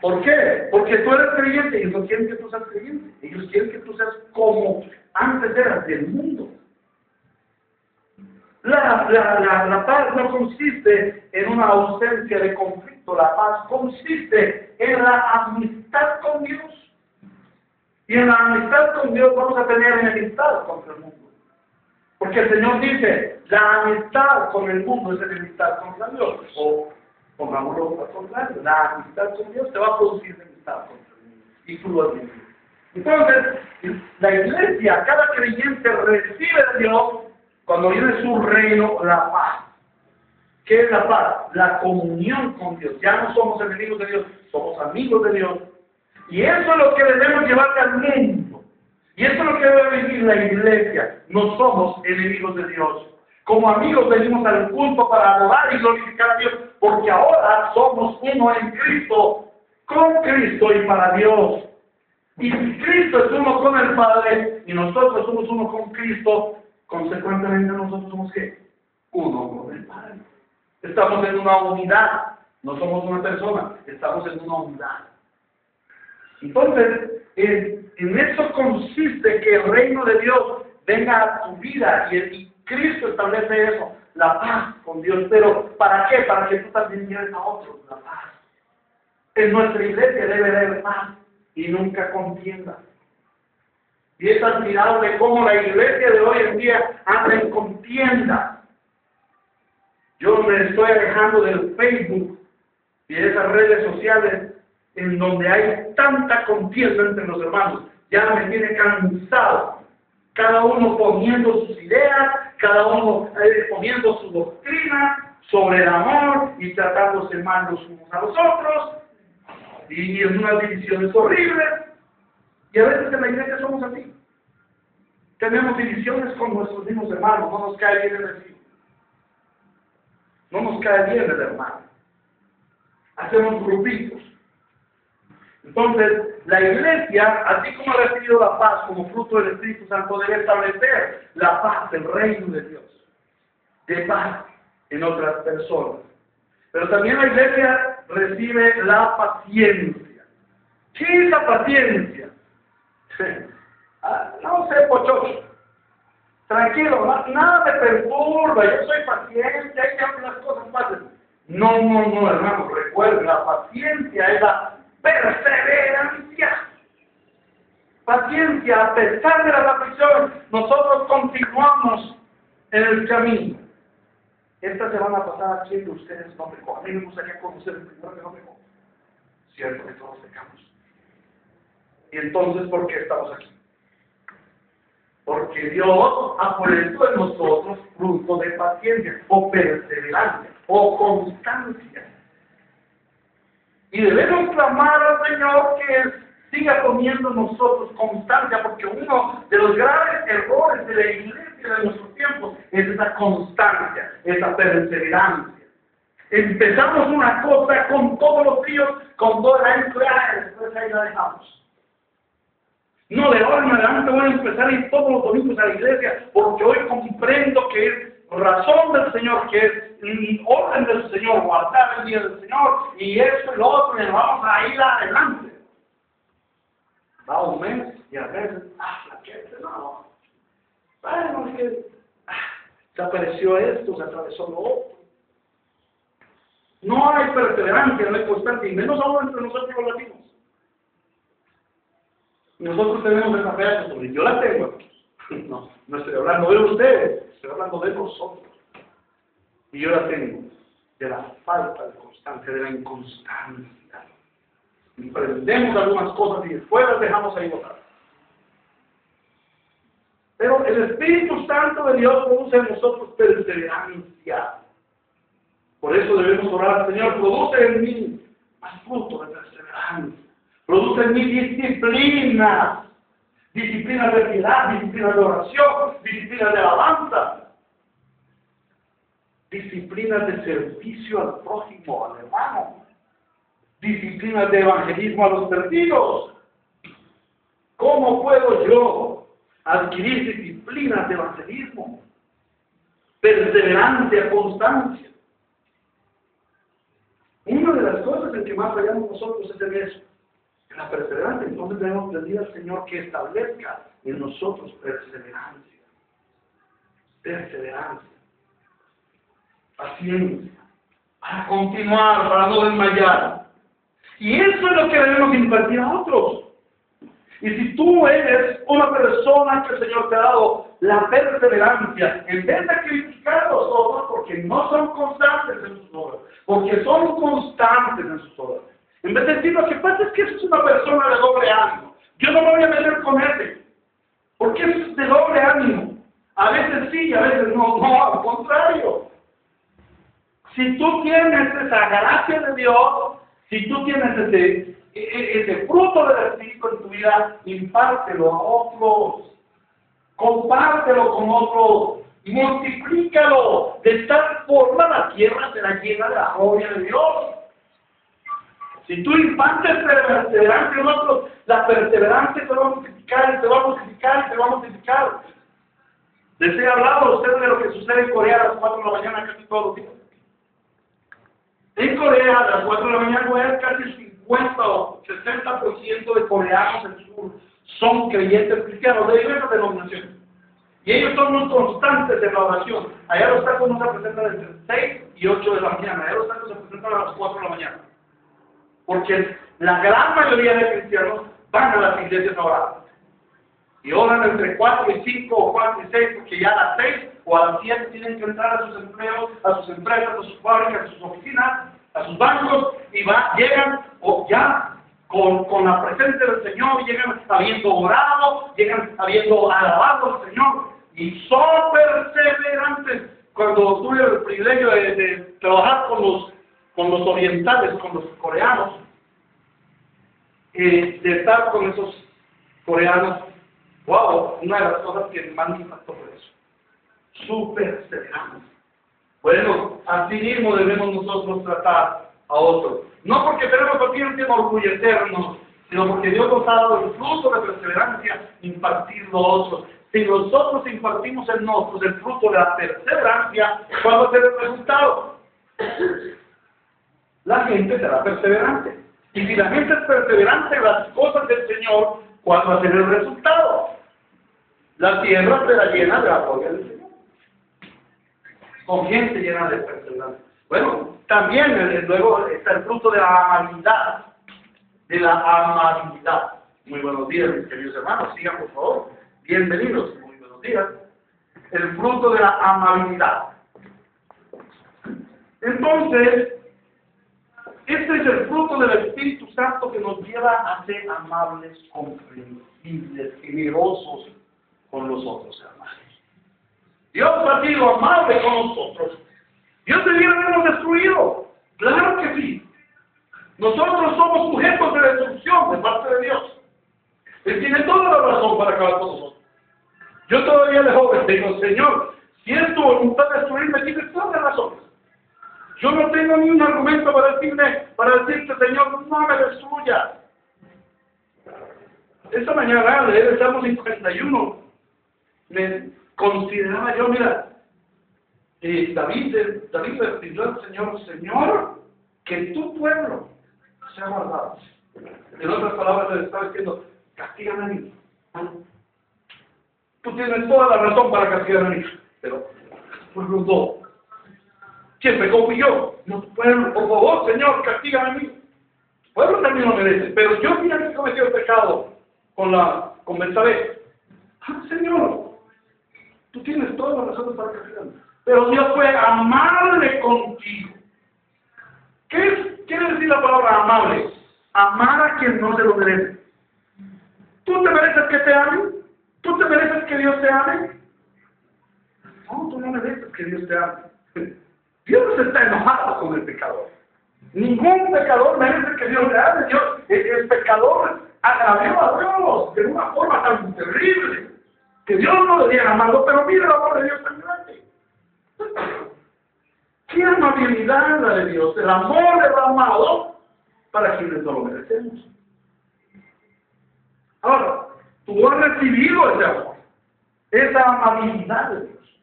¿Por qué? Porque tú eres creyente y ellos no quieren que tú seas creyente. Ellos quieren que tú seas como antes eras del mundo. La paz no consiste en una ausencia de conflicto. La paz consiste en la amistad con Dios. Y en la amistad con Dios vamos a tener enemistad contra el mundo. Porque el Señor dice, la amistad con el mundo es enemistad contra Dios. O pongámoslo al contrario, la amistad con Dios te va a producir enemistad contra el mundo. Y tú lo has vivido. Entonces, la iglesia, cada creyente recibe de Dios, cuando viene su reino, la paz. ¿Qué es la paz? La comunión con Dios. Ya no somos enemigos de Dios, somos amigos de Dios. Y eso es lo que debemos llevar al mundo. Y eso es lo que debe vivir la iglesia. No somos enemigos de Dios. Como amigos venimos al culto para adorar y glorificar a Dios, porque ahora somos uno en Cristo, con Cristo y para Dios. Y si Cristo es uno con el Padre y nosotros somos uno con Cristo, consecuentemente nosotros somos ¿qué? Uno con el Padre. Estamos en una unidad, no somos una persona, estamos en una unidad. Entonces, en eso consiste que el reino de Dios venga a tu vida y Cristo establece eso, la paz con Dios. Pero ¿para qué? Para que tú también lleves a otros la paz. En nuestra iglesia debe haber paz y nunca contienda. Y es admirable cómo la iglesia de hoy en día anda en contienda. Yo me estoy alejando del Facebook y de esas redes sociales en donde hay tanta contienda entre los hermanos. Ya me tiene cansado. Cada uno poniendo sus ideas, cada uno poniendo su doctrina sobre el amor y tratándose mal los unos a los otros. Y en unas divisiones horribles. Y a veces en la iglesia somos así. Tenemos divisiones con nuestros mismos hermanos. No nos cae bien el vecino. No nos cae bien el hermano. Hacemos grupitos. Entonces, la iglesia, así como ha recibido la paz como fruto del Espíritu Santo, debe establecer la paz, el reino de Dios. De paz en otras personas. Pero también la iglesia recibe la paciencia. ¿Qué es la paciencia? No sé, pochocho. Tranquilo, nada me perturba, yo soy paciente, hay que hacer las cosas fáciles. No, hermano, recuerden, la paciencia es la perseverancia. Paciencia, a pesar de las aflicciones, nosotros continuamos en el camino. Esta semana pasada, ¿quién de ustedes no pecó? A mí me gustaría conocer el primero que no pecó. Cierto que todos pecamos. Y entonces, ¿por qué estamos aquí? Porque Dios ha puesto en nosotros fruto de paciencia, o perseverancia, o constancia. Y debemos clamar al Señor que siga poniendo en nosotros constancia, porque uno de los graves errores de la iglesia de nuestros tiempos es esa constancia, esa perseverancia. Empezamos una cosa con todos los bríos, con toda la influencia, después ahí la dejamos. No, de ahora en adelante voy a empezar a ir todos los domingos a la iglesia, porque hoy comprendo que es razón del Señor, que es orden del Señor, guardar el día del Señor, y esto y lo otro, y vamos a ir adelante. Va un mes, y a veces, no. Bueno, es que se apareció esto, se atravesó lo otro. No hay perseverancia, no hay constancia, y menos aún entre nosotros los latinos. Nosotros tenemos esa fea costumbre, yo la tengo. No estoy hablando de ustedes, estoy hablando de nosotros. Y yo la tengo, de la falta de constancia, de la inconstancia. Emprendemos algunas cosas y después las dejamos ahí botadas. Pero el Espíritu Santo de Dios produce en nosotros perseverancia. Por eso debemos orar al Señor, produce en mí más fruto de perseverancia. Produce en mí disciplina. Disciplina de piedad, disciplina de oración, disciplina de alabanza. Disciplina de servicio al prójimo, al hermano. Disciplina de evangelismo a los perdidos. ¿Cómo puedo yo adquirir disciplinas de evangelismo? Perseverancia, constancia. Una de las cosas en que más fallamos nosotros es en eso, en la perseverancia. Entonces debemos pedir al Señor que establezca en nosotros perseverancia. Perseverancia. Paciencia. Para continuar, para no desmayar. Y eso es lo que debemos impartir a otros. Y si tú eres una persona que el Señor te ha dado la perseverancia, en vez de criticar a los otros porque no son constantes en sus obras, porque son constantes en sus obras, en vez de decir lo que pasa es que es una persona de doble ánimo, yo no me voy a meter con él, porque es de doble ánimo, a veces sí y a veces no, al contrario. Si tú tienes esa gracia de Dios, si tú tienes ese fruto del Espíritu en tu vida, impártelo a otros, compártelo con otros, multiplícalo, de tal forma la tierra será llena de la gloria de Dios. Si tú impartes perseverancia en otros, la perseverancia te va a multiplicar, y te va a multiplicar, y te va a multiplicar. Les he hablado a ustedes de lo que sucede en Corea a las 4 de la mañana casi todos los días. En Corea, a las 4 de la mañana, casi el 50 o 60% de coreanos del sur son creyentes cristianos de diversas denominaciones. Y ellos son muy constantes en la oración. Allá los tacos no se presentan entre 6 y 8 de la mañana. Allá los tacos se presentan a las 4 de la mañana. Porque la gran mayoría de cristianos van a las iglesias a orar. Y oran entre 4 y 5 o 4 y 6, porque ya a las 6 o a las 7 tienen que entrar a sus empleos, a sus empresas, a sus fábricas, a sus oficinas, a sus bancos, y llegan o ya con la presencia del Señor, llegan habiendo orado, llegan habiendo alabado al Señor, y son perseverantes. Cuando tuve el privilegio de trabajar con los orientales, con los coreanos, de estar con esos coreanos, wow, una de las cosas que más me impactó fue eso. Su perseverancia. Bueno, así mismo debemos nosotros tratar a otros. No porque tenemos que enorgullecernos, sino porque Dios nos ha dado el fruto de perseverancia, impartirlo a otros. Si nosotros impartimos en nosotros el fruto de la perseverancia, ¿cuál va a ser el resultado? La gente será perseverante. Y si la gente es perseverante en las cosas del Señor, ¿cuál va a ser el resultado? La tierra será llena de la gloria del Señor. Con gente llena de perseverancia. Bueno, también luego está el fruto de la amabilidad. De la amabilidad. Muy buenos días, mis queridos hermanos. Sigan, por favor. Bienvenidos. Muy buenos días. El fruto de la amabilidad. Entonces, este es el fruto del Espíritu Santo que nos lleva a ser amables, comprensibles, generosos con los otros hermanos. Dios ha sido amable con nosotros. Dios debiera habernos destruido. Claro que sí. Nosotros somos sujetos de destrucción de parte de Dios. Él tiene toda la razón para acabar con nosotros. Yo todavía de joven digo, Señor, si es tu voluntad de destruirme, tienes todas las razones. Yo no tengo ni un argumento para decirte, Señor, no me destruya. Esta mañana, leer el Salmo 51, me consideraba yo, mira, David le pidió al Señor, Señor, que tu pueblo sea guardado. En otras palabras, le estaba diciendo, castígame a mí. Tú tienes toda la razón para castigar a mí, pero pues los dos. ¿Quién pecó? Fui yo. No, tu pueblo, por favor, Señor, castígame a mí. Tu pueblo también lo merece. Pero yo fui el que cometió el pecado con Betsabé. Ah, Señor, tú tienes todas las razones para castigarme. Pero Dios fue amable contigo. ¿Qué quiere decir la palabra amable? Amar a quien no se lo merece. ¿Tú te mereces que te amen? ¿Tú te mereces que Dios te ame? No, tú no mereces que Dios te ame. Dios está enojado con el pecador. Ningún pecador merece que Dios le ame. El pecador agravió a Dios de una forma tan terrible que Dios no debiera amarlo, pero mira el amor de Dios tan grande. ¡Qué amabilidad la de Dios! El amor derramado para quienes no lo merecemos. Ahora, tú has recibido ese amor, esa amabilidad de Dios.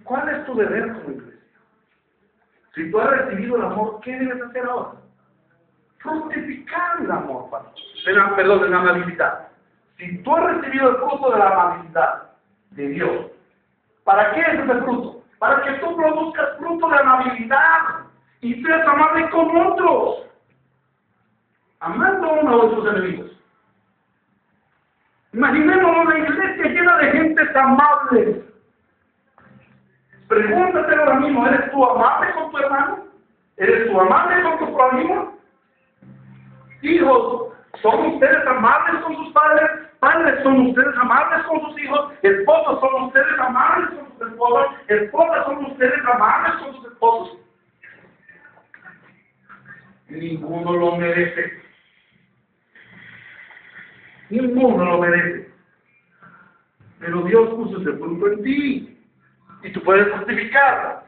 ¿Cuál es tu deber como iglesia? Si tú has recibido el amor, ¿qué debes hacer ahora? Fructificar el amor, de la amabilidad. Si tú has recibido el fruto de la amabilidad de Dios, ¿para qué es ese fruto? Para que tú produzcas fruto de amabilidad y seas amable con otros, amando a uno de tus enemigos. Imaginemos una iglesia llena de gentes amables. Pregúntate ahora mismo, ¿eres tú amable con tu hermano? ¿Eres tú amable con tu prójimo? Hijos, ¿son ustedes amables con sus padres? Padres, ¿son ustedes amables con sus hijos? Esposos, ¿son ustedes amables con sus esposas? Esposas, ¿son ustedes amables con sus esposos? Ninguno lo merece. Ninguno lo merece. Pero Dios puso ese fruto en ti. Y tú puedes justificarla.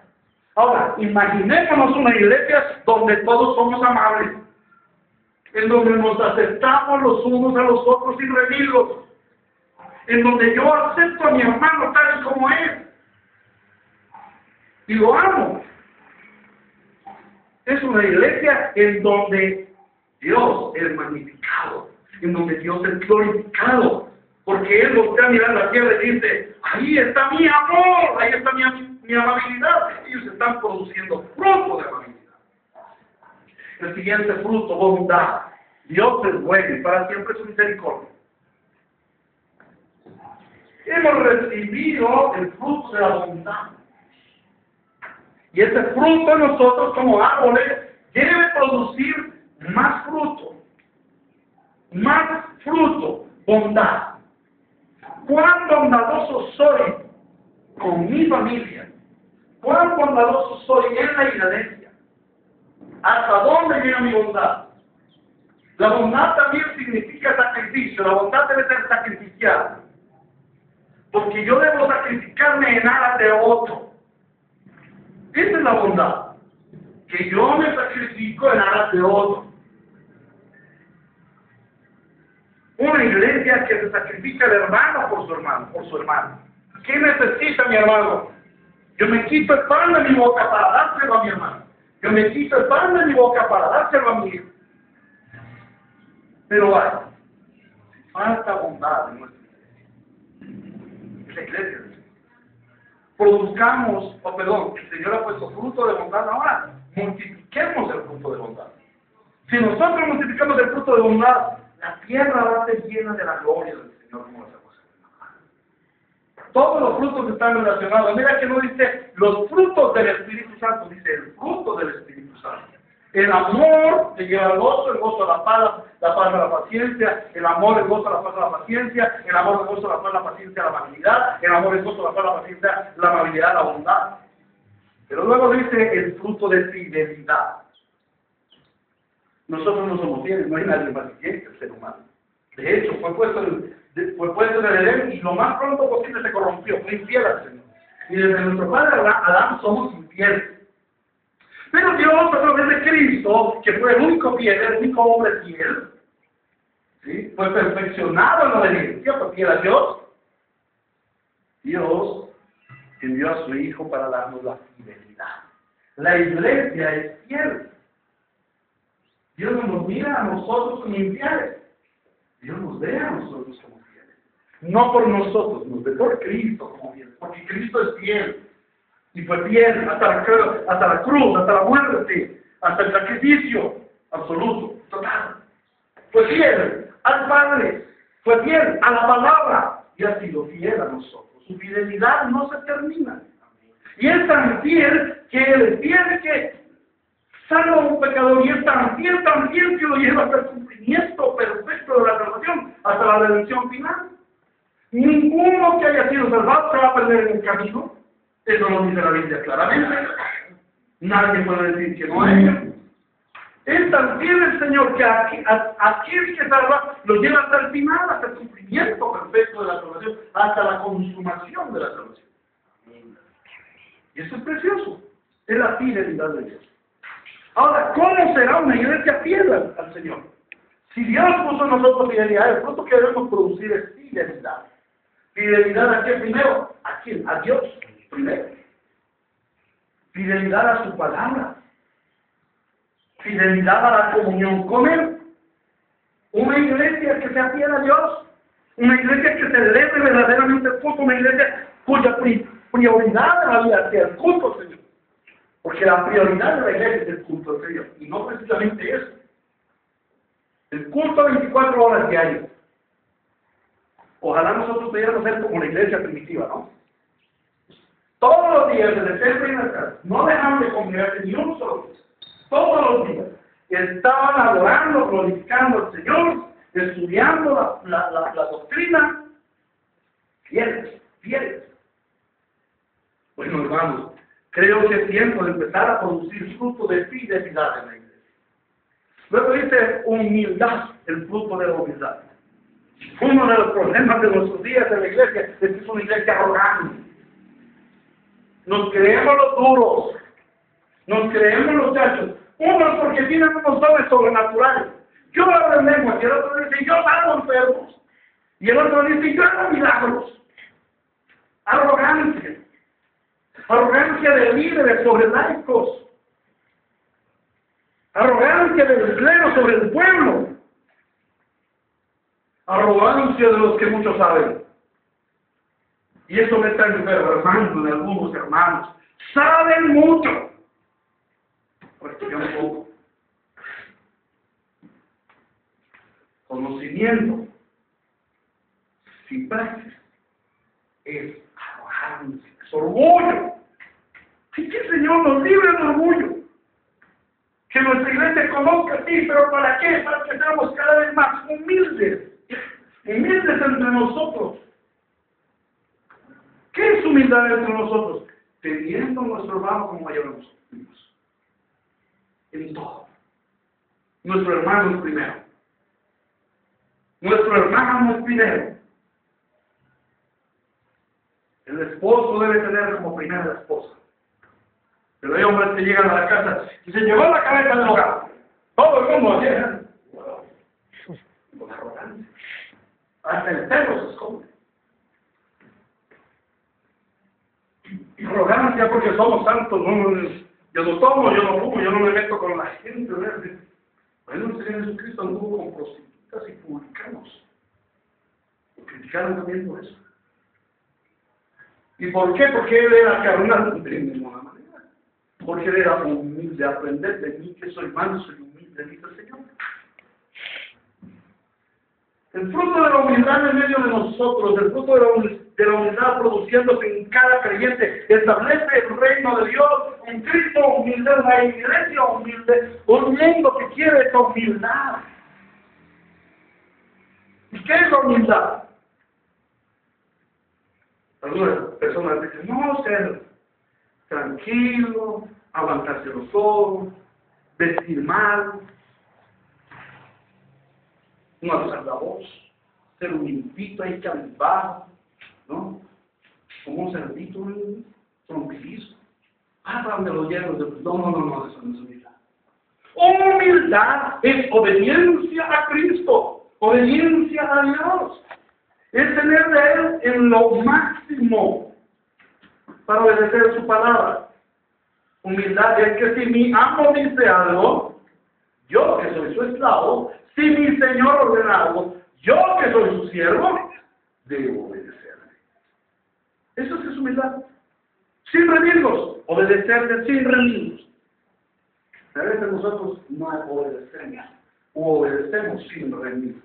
Ahora, imaginémonos una iglesia donde todos somos amables. En donde nos aceptamos los unos a los otros sin remilgos. En donde yo acepto a mi hermano tal y como es. Y lo amo. Es una iglesia en donde Dios es magnificado. En donde Dios es glorificado. Porque Él voltea a mirar la tierra y dice, ahí está mi amor, ahí está mi amabilidad. Ellos están produciendo fruto de amabilidad. El siguiente fruto, bondad. Dios es bueno y para siempre su misericordia. Hemos recibido el fruto de la bondad. Y ese fruto en nosotros como árboles debe producir más fruto. Más fruto, bondad. ¿Cuán bondadoso soy con mi familia? ¿Cuán bondadoso soy en la iglesia? ¿Hasta dónde llega mi bondad? La bondad también significa sacrificio. La bondad debe ser sacrificial. Porque yo debo sacrificarme en aras de otro. Esa es la bondad. Que yo me sacrifico en aras de otro. Una iglesia que se sacrifica el hermano por su hermano. ¿Qué necesita mi hermano? Yo me quito el pan de mi boca para dárselo a mi hermano. Yo me quito el pan de mi boca para dárselo a mi hijo. Pero vaya, falta bondad en nuestra iglesia. La iglesia. Produzcamos, el Señor ha puesto fruto de bondad ahora. Multipliquemos el fruto de bondad. Si nosotros multiplicamos el fruto de bondad, la tierra va a ser llena de la gloria del Señor como lo hacemos. Todos los frutos están relacionados. Mira que no dice los frutos del Espíritu Santo, dice el fruto del Espíritu Santo. El amor te lleva al gozo, el gozo a la paz a la paciencia, el amor, el gozo a la paz a la paciencia, el amor, el gozo a la paz a la paciencia, a la amabilidad, el amor, el gozo a la paz a la paciencia, la amabilidad, la bondad. Pero luego dice el fruto de fidelidad. Nosotros no somos fieles, no hay nadie más fiel que el ser humano. De hecho, fue puesto en el Edén y lo más pronto posible se corrompió, fue infiel al Señor. Y desde nuestro padre Adán somos infieles. Pero Dios, a través de Cristo, que fue el único fiel, el único hombre fiel, ¿sí? Fue perfeccionado en la obediencia, fue fiel a Dios. Dios envió a su Hijo para darnos la fidelidad. La iglesia es fiel. Dios no nos mira a nosotros como infieles. Dios nos ve a nosotros como fieles. No por nosotros, nos ve por Cristo como fieles. Porque Cristo es fiel. Y fue fiel hasta la cruz, hasta la muerte, hasta el sacrificio absoluto, total. Fue fiel al Padre, fue fiel a la palabra y ha sido fiel a nosotros. Su fidelidad no se termina. Y es tan fiel que Él es fiel que salva a un pecador y es tan fiel que lo lleva hasta el cumplimiento perfecto de la salvación, hasta la redención final. Ninguno que haya sido salvado se va a perder en el camino. Eso lo dice la Biblia claramente. Nadie puede decir que no es Él. Es tan fiel el Señor que aquel que salva lo lleva hasta el final, hasta el cumplimiento perfecto de la salvación, hasta la consumación de la salvación. Y eso es precioso. Es la fidelidad de Dios. Ahora, ¿cómo será una iglesia fiel al Señor? Si Dios puso en nosotros fidelidad, el fruto que debemos producir es fidelidad. ¿Fidelidad a qué primero? ¿A quién? A Dios primero. Fidelidad a su palabra. Fidelidad a la comunión con Él. Una iglesia que sea fiel a Dios. Una iglesia que celebre verdaderamente el culto. Una iglesia cuya prioridad de la vida sea el culto al Señor. Porque la prioridad de la iglesia es el culto al Señor. Y no precisamente eso. El culto 24 horas diarias. Ojalá nosotros pudiéramos ser como la iglesia primitiva, ¿no? Todos los días, desde el templo y en la casa, no dejaban de congregarse ni un solo día. Todos los días. Estaban adorando, glorificando al Señor, estudiando la doctrina. Fieles, fieles. Bueno, hermanos, creo que es tiempo de empezar a producir fruto de fidelidad en la iglesia. Luego dice humildad, el fruto de la humildad. Uno de los problemas de nuestros días en la iglesia es que es una iglesia arrogante. Nos creemos los duros, nos creemos los chachos. Unos porque tienen unos dones sobrenaturales. Yo hablo en lengua, y el otro dice, yo salvo enfermos. Y el otro dice, yo hago milagros. Arrogancia. Arrogancia de líderes sobre laicos. Arrogancia del clero sobre el pueblo. Arrogancia de los que muchos saben. Y eso me está enfermando de algunos hermanos. Saben mucho. Practican un poco. Conocimiento sin práctica es arrogancia, es orgullo. Y que el Señor nos libre del orgullo. Que nuestra iglesia conozca, sí, pero ¿para qué? Para que seamos cada vez más humildes. Humildes entre nosotros. ¿Qué es humildad entre nosotros? Teniendo a nuestro hermano como mayor a nosotros. En todo. Nuestro hermano es primero. Nuestro hermano es primero. El esposo debe tener como primera la esposa. Pero hay hombres que llegan a la casa y se llevó la cabeza del hogar. Todo el mundo llega. Con arrogancia. Hasta el pelo se esconde. Arrogancia porque somos santos. No, yo no tomo, yo no fumo, yo no me meto con la gente. Bueno, el Señor Jesucristo anduvo con prostitutas y publicanos. Lo criticaron también por eso. ¿Y por qué? Porque él era carnal de ninguna manera. Porque él era humilde. Aprender de mí que soy manso y humilde, dice el Señor. El fruto de la humildad en medio de nosotros, el fruto de la humildad produciéndose en cada creyente, establece el reino de Dios, en Cristo humilde, una iglesia humilde, un mundo que quiere esa humildad. ¿Y qué es la humildad? Algunas personas dicen, no, ser tranquilo, aguantarse los ojos, vestir mal, no alzar la voz, ser un limpito ahí cabizbajo, ¿no? Como un cerdito, tranquilizo. Para donde los llenos de... No, eso no es humildad. Humildad es obediencia a Cristo, obediencia a Dios. Es tener de Él en lo máximo para obedecer su palabra. Humildad es que si mi amo dice algo, yo que soy su esclavo, si mi Señor ordena algo, yo que soy su siervo, debo obedecerle. Eso es humildad. sin remirlos, obedecerle sin remirlos. A veces nosotros no obedecemos, o obedecemos sin remirlos.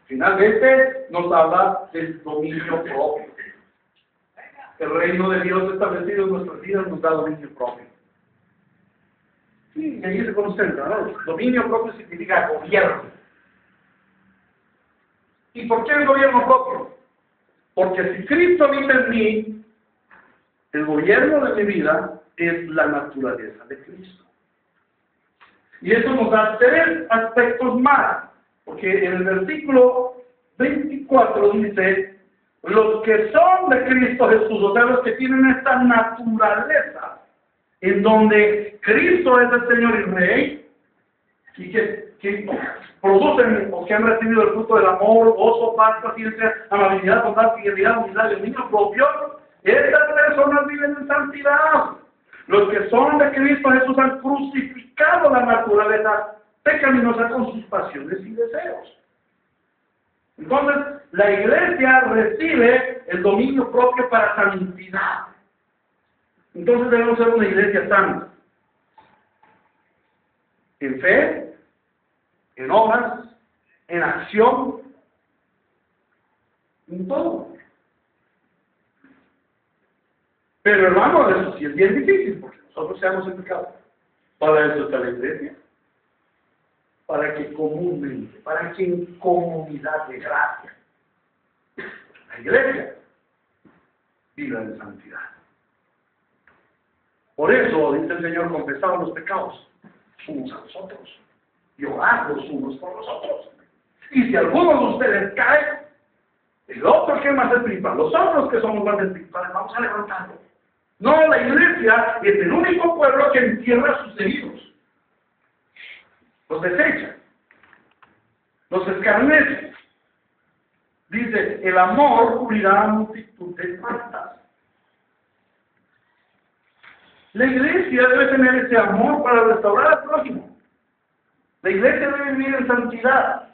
Finalmente nos habla del dominio propio. El reino de Dios establecido en nuestras vidas nos da dominio propio. Sí, y ahí se concentra, ¿no? Dominio propio significa gobierno. ¿Y por qué el gobierno propio? Porque si Cristo vive en mí, el gobierno de mi vida es la naturaleza de Cristo. Y eso nos da tres aspectos más, porque en el versículo 24 dice, los que son de Cristo Jesús, o sea, los que tienen esta naturaleza, en donde Cristo es el Señor y Rey, y que producen o que han recibido el fruto del amor, gozo, paz, paciencia, amabilidad, bondad, fidelidad, humildad y dominio propio, estas personas viven en santidad. Los que son de Cristo Jesús han crucificado la naturaleza pecaminosa con sus pasiones y deseos. Entonces, la iglesia recibe el dominio propio para santidad. Entonces debemos ser una iglesia santa. En fe, en obras, en acción, en todo. Pero hermano, eso sí es bien difícil, porque nosotros seamos en pecado. Para eso está la iglesia. Para que comúnmente, para que en comunidad de gracia, la iglesia viva en santidad. Por eso, dice el Señor, confesamos los pecados unos a los otros y orar los unos por los otros. Y si alguno de ustedes cae, el otro que es más espiritual, los otros que somos más espirituales, vamos a levantarlo. No, la iglesia es el único pueblo que entierra a sus heridos. Los desecha, los escarnece. Dice, el amor cubrirá multitud de faltas. La iglesia debe tener ese amor para restaurar al prójimo. La iglesia debe vivir en santidad.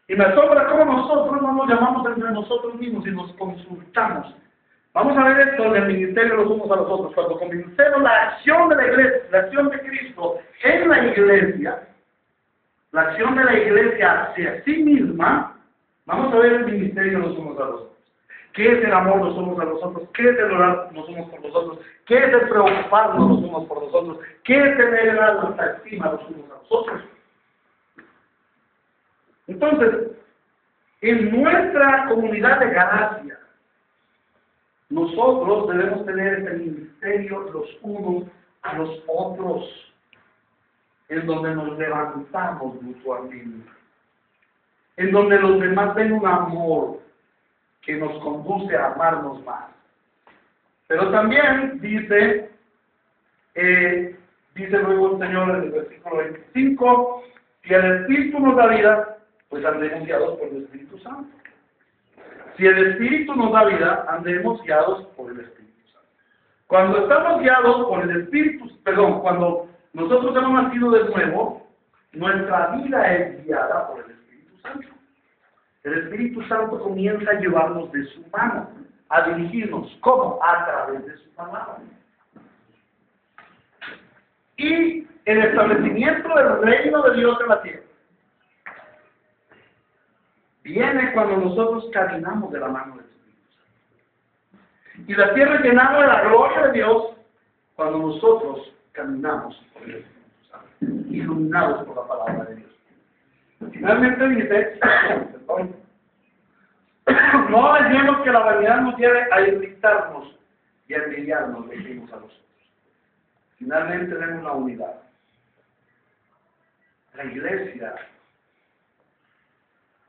Y me asombra cómo nosotros no nos llamamos entre nosotros mismos y nos consultamos. Vamos a ver esto en el ministerio los unos a los otros. Cuando comencemos la acción de la iglesia, la acción de Cristo en la iglesia, la acción de la iglesia hacia sí misma, vamos a ver el ministerio los unos a los otros. ¿Qué es el amor los unos a los otros? ¿Qué es el orar los unos por los otros? ¿Qué es el preocuparnos los unos por los otros? ¿Qué es tener la autoestima los unos a los otros? Entonces, en nuestra comunidad de gracia, nosotros debemos tener ese ministerio los unos a los otros, en donde nos levantamos mutuamente, en donde los demás ven un amor que nos conduce a amarnos más. Pero también dice luego el Señor en el versículo 25, si el Espíritu nos da vida, pues andemos guiados por el Espíritu Santo. Si el Espíritu nos da vida, andemos guiados por el Espíritu Santo. Cuando estamos guiados por el Espíritu, cuando nosotros hemos nacido de nuevo, nuestra vida es guiada por el Espíritu Santo. El Espíritu Santo comienza a llevarnos de su mano, a dirigirnos. ¿Cómo? A través de su palabra. Y el establecimiento del reino de Dios en la tierra viene cuando nosotros caminamos de la mano del Espíritu Santo. Y la tierra es llenada de la gloria de Dios cuando nosotros caminamos por el Espíritu Santo, iluminados por la palabra de Dios. Finalmente dice, no dejemos que la vanidad nos lleve a irritarnos y a envidiarnos los unos a los otros. Finalmente tenemos la unidad. La iglesia,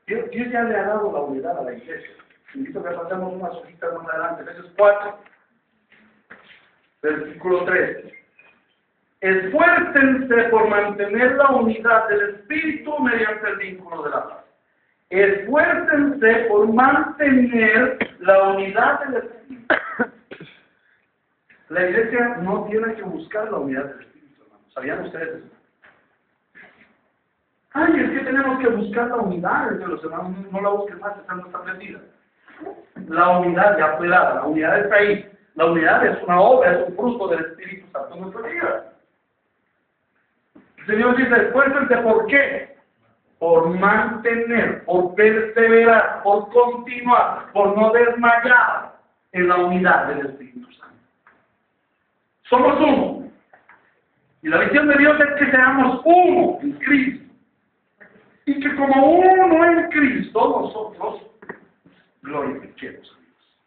Dios ya le ha dado la unidad a la iglesia. Invito a que pasemos unas hojitas más adelante, Efesios 4, versículo 3. Esfuércense por mantener la unidad del Espíritu mediante el vínculo de la paz. Esfuércense por mantener la unidad del Espíritu. La iglesia no tiene que buscar la unidad del Espíritu, hermanos. ¿Sabían ustedes eso? Ay, es que tenemos que buscar la unidad entre los hermanos. No la busquen más, están establecida. la unidad ya fue dada, la unidad está ahí. La unidad es una obra, es un fruto del Espíritu Santo en nuestra vida. El Señor dice, esfuércense, ¿por qué? Por mantener, por perseverar, por continuar, por no desmayar en la unidad del Espíritu Santo. Somos uno. Y la visión de Dios es que seamos uno en Cristo. Y que como uno en Cristo, nosotros glorifiquemos a Dios.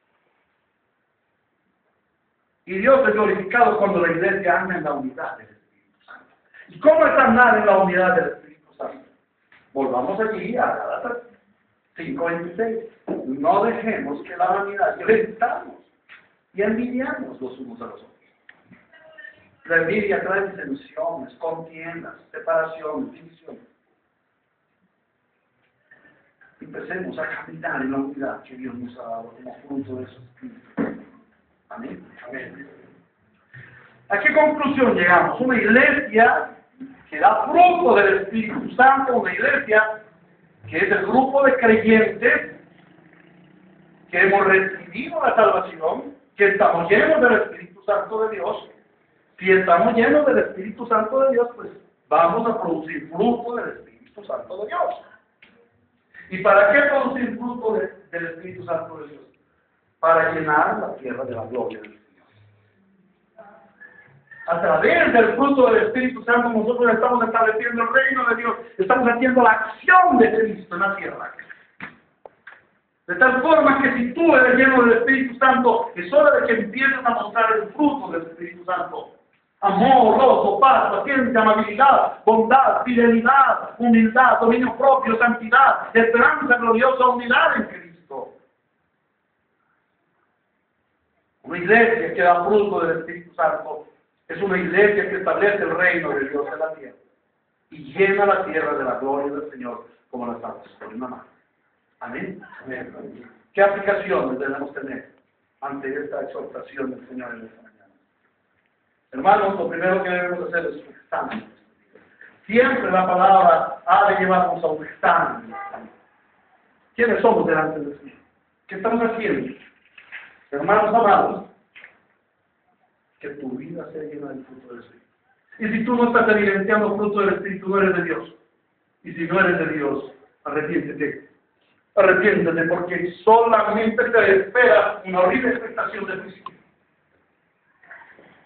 Y Dios es glorificado cuando la iglesia anda en la unidad del Espíritu Santo. ¿Y cómo es andar en la unidad del Espíritu Santo? Volvamos allí a Gálatas 5:26. No dejemos que la vanidad, que restamos y envidiamos los unos a los otros. La envidia trae disensiones, contiendas, separaciones, divisiones. Empecemos a caminar en la unidad que Dios nos ha dado como fruto de su Espíritu. Amén. Amén. ¿A qué conclusión llegamos? Una iglesia que da fruto del Espíritu Santo, una iglesia que es el grupo de creyentes que hemos recibido la salvación, que estamos llenos del Espíritu Santo de Dios. Si estamos llenos del Espíritu Santo de Dios, pues vamos a producir fruto del Espíritu Santo de Dios. ¿Y para qué producir fruto del Espíritu Santo de Dios? Para llenar la tierra de la gloria del Señor. A través del fruto del Espíritu Santo nosotros estamos estableciendo el reino de Dios, estamos haciendo la acción de Cristo en la tierra. De tal forma que si tú eres lleno del Espíritu Santo, es hora de que empieces a mostrar el fruto del Espíritu Santo. Amor, gozo, paz, paciencia, amabilidad, bondad, fidelidad, humildad, dominio propio, santidad, esperanza gloriosa, unidad en Cristo. Una iglesia que da fruto del Espíritu Santo es una iglesia que establece el reino de Dios en la tierra y llena la tierra de la gloria del Señor como la estamos por una mano. Amén. Amén. ¿Qué aplicaciones debemos tener ante esta exhortación del Señor en esta mañana? Hermanos, lo primero que debemos hacer es un examen. Siempre la palabra ha de llevarnos a un examen. ¿Quiénes somos delante del Señor? ¿Qué estamos haciendo? Hermanos amados, que tu vida sea llena del fruto del Espíritu. Y si tú no estás evidenciando fruto del Espíritu, no eres de Dios. Y si no eres de Dios, arrepiéntete. Arrepiéntete, porque solamente te espera una horrible expectación de juicio.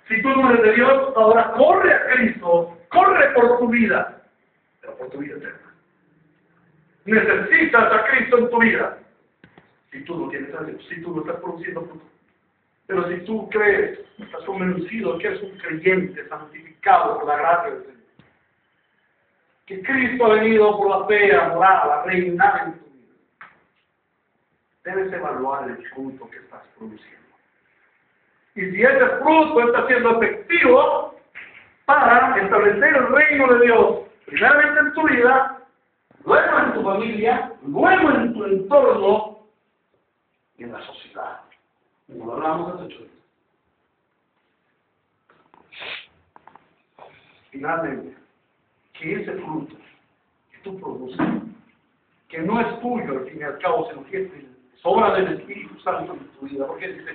Si tú no eres de Dios, ahora corre a Cristo, corre por tu vida, pero por tu vida eterna. Necesitas a Cristo en tu vida. Si tú no tienes a Dios, si tú no estás produciendo fruto. Pero si tú crees, estás convencido que eres un creyente santificado por la gracia del Señor, que Cristo ha venido por la fe a morar, a reinar en tu vida, debes evaluar el fruto que estás produciendo. Y si ese fruto está siendo efectivo para establecer el reino de Dios, primeramente en tu vida, luego en tu familia, luego en tu entorno y en la sociedad. Como lo hablamos hace 8 días. Finalmente, que ese fruto que tú produces, que no es tuyo al fin y al cabo, sino que es obra del Espíritu Santo en tu vida, porque dice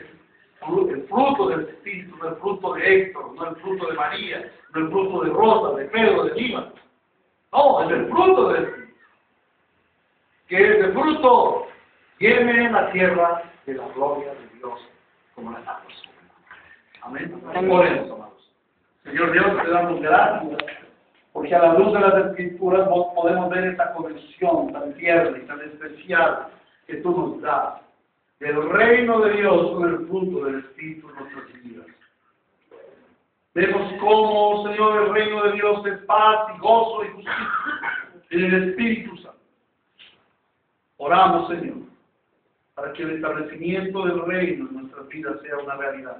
el fruto del Espíritu, no el fruto de Héctor, no el fruto de María, no el fruto de Rosa, de Pedro, de Lima. No, es el fruto del Espíritu. Que ese fruto llene la tierra de la gloria de Dios como la estamos. Amén. Oremos, amados. Señor Dios, te damos gracias, porque a la luz de las Escrituras podemos ver esta conexión tan tierna y tan especial que tú nos das del reino de Dios con el fruto del Espíritu en nuestras vidas. Vemos cómo, Señor, el reino de Dios es paz y gozo y justicia en el Espíritu Santo. Oramos, Señor, para que el establecimiento del reino en nuestras vidas sea una realidad.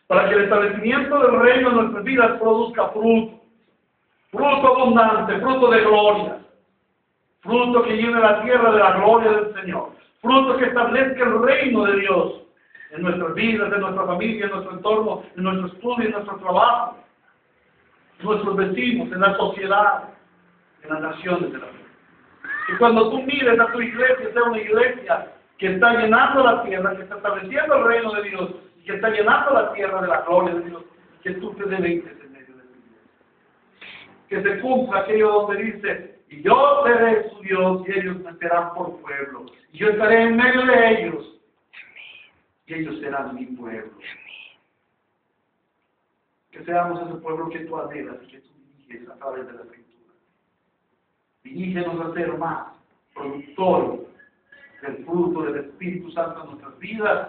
Para que el establecimiento del reino en nuestras vidas produzca fruto. Fruto abundante, fruto de gloria. Fruto que llene la tierra de la gloria del Señor. Fruto que establezca el reino de Dios en nuestras vidas, en nuestra familia, en nuestro entorno, en nuestro estudio, en nuestro trabajo, en nuestros vecinos, en la sociedad, en las naciones de la tierra. Y cuando tú mires a tu iglesia, sea una iglesia que está llenando la tierra, que está estableciendo el reino de Dios, y que está llenando la tierra de la gloria de Dios, que tú te deleites en medio de tu vida. Que se cumpla aquello donde dice, y yo seré su Dios, y ellos me serán por pueblo, y yo estaré en medio de ellos, y ellos serán mi pueblo. Que seamos ese pueblo que tú anhelas y que tú diriges a través de la Escritura. Dirígenos a ser más productores del fruto del Espíritu Santo en nuestras vidas,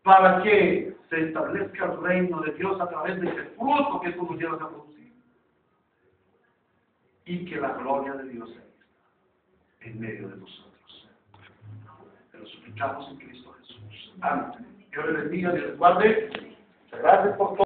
para que se establezca el reino de Dios a través de ese fruto que tú nos llevas a producir. Y que la gloria de Dios sea vista en medio de nosotros. Te lo suplicamos en Cristo Jesús. Amén. Dios les bendiga, Dios les guarde. Gracias por todo.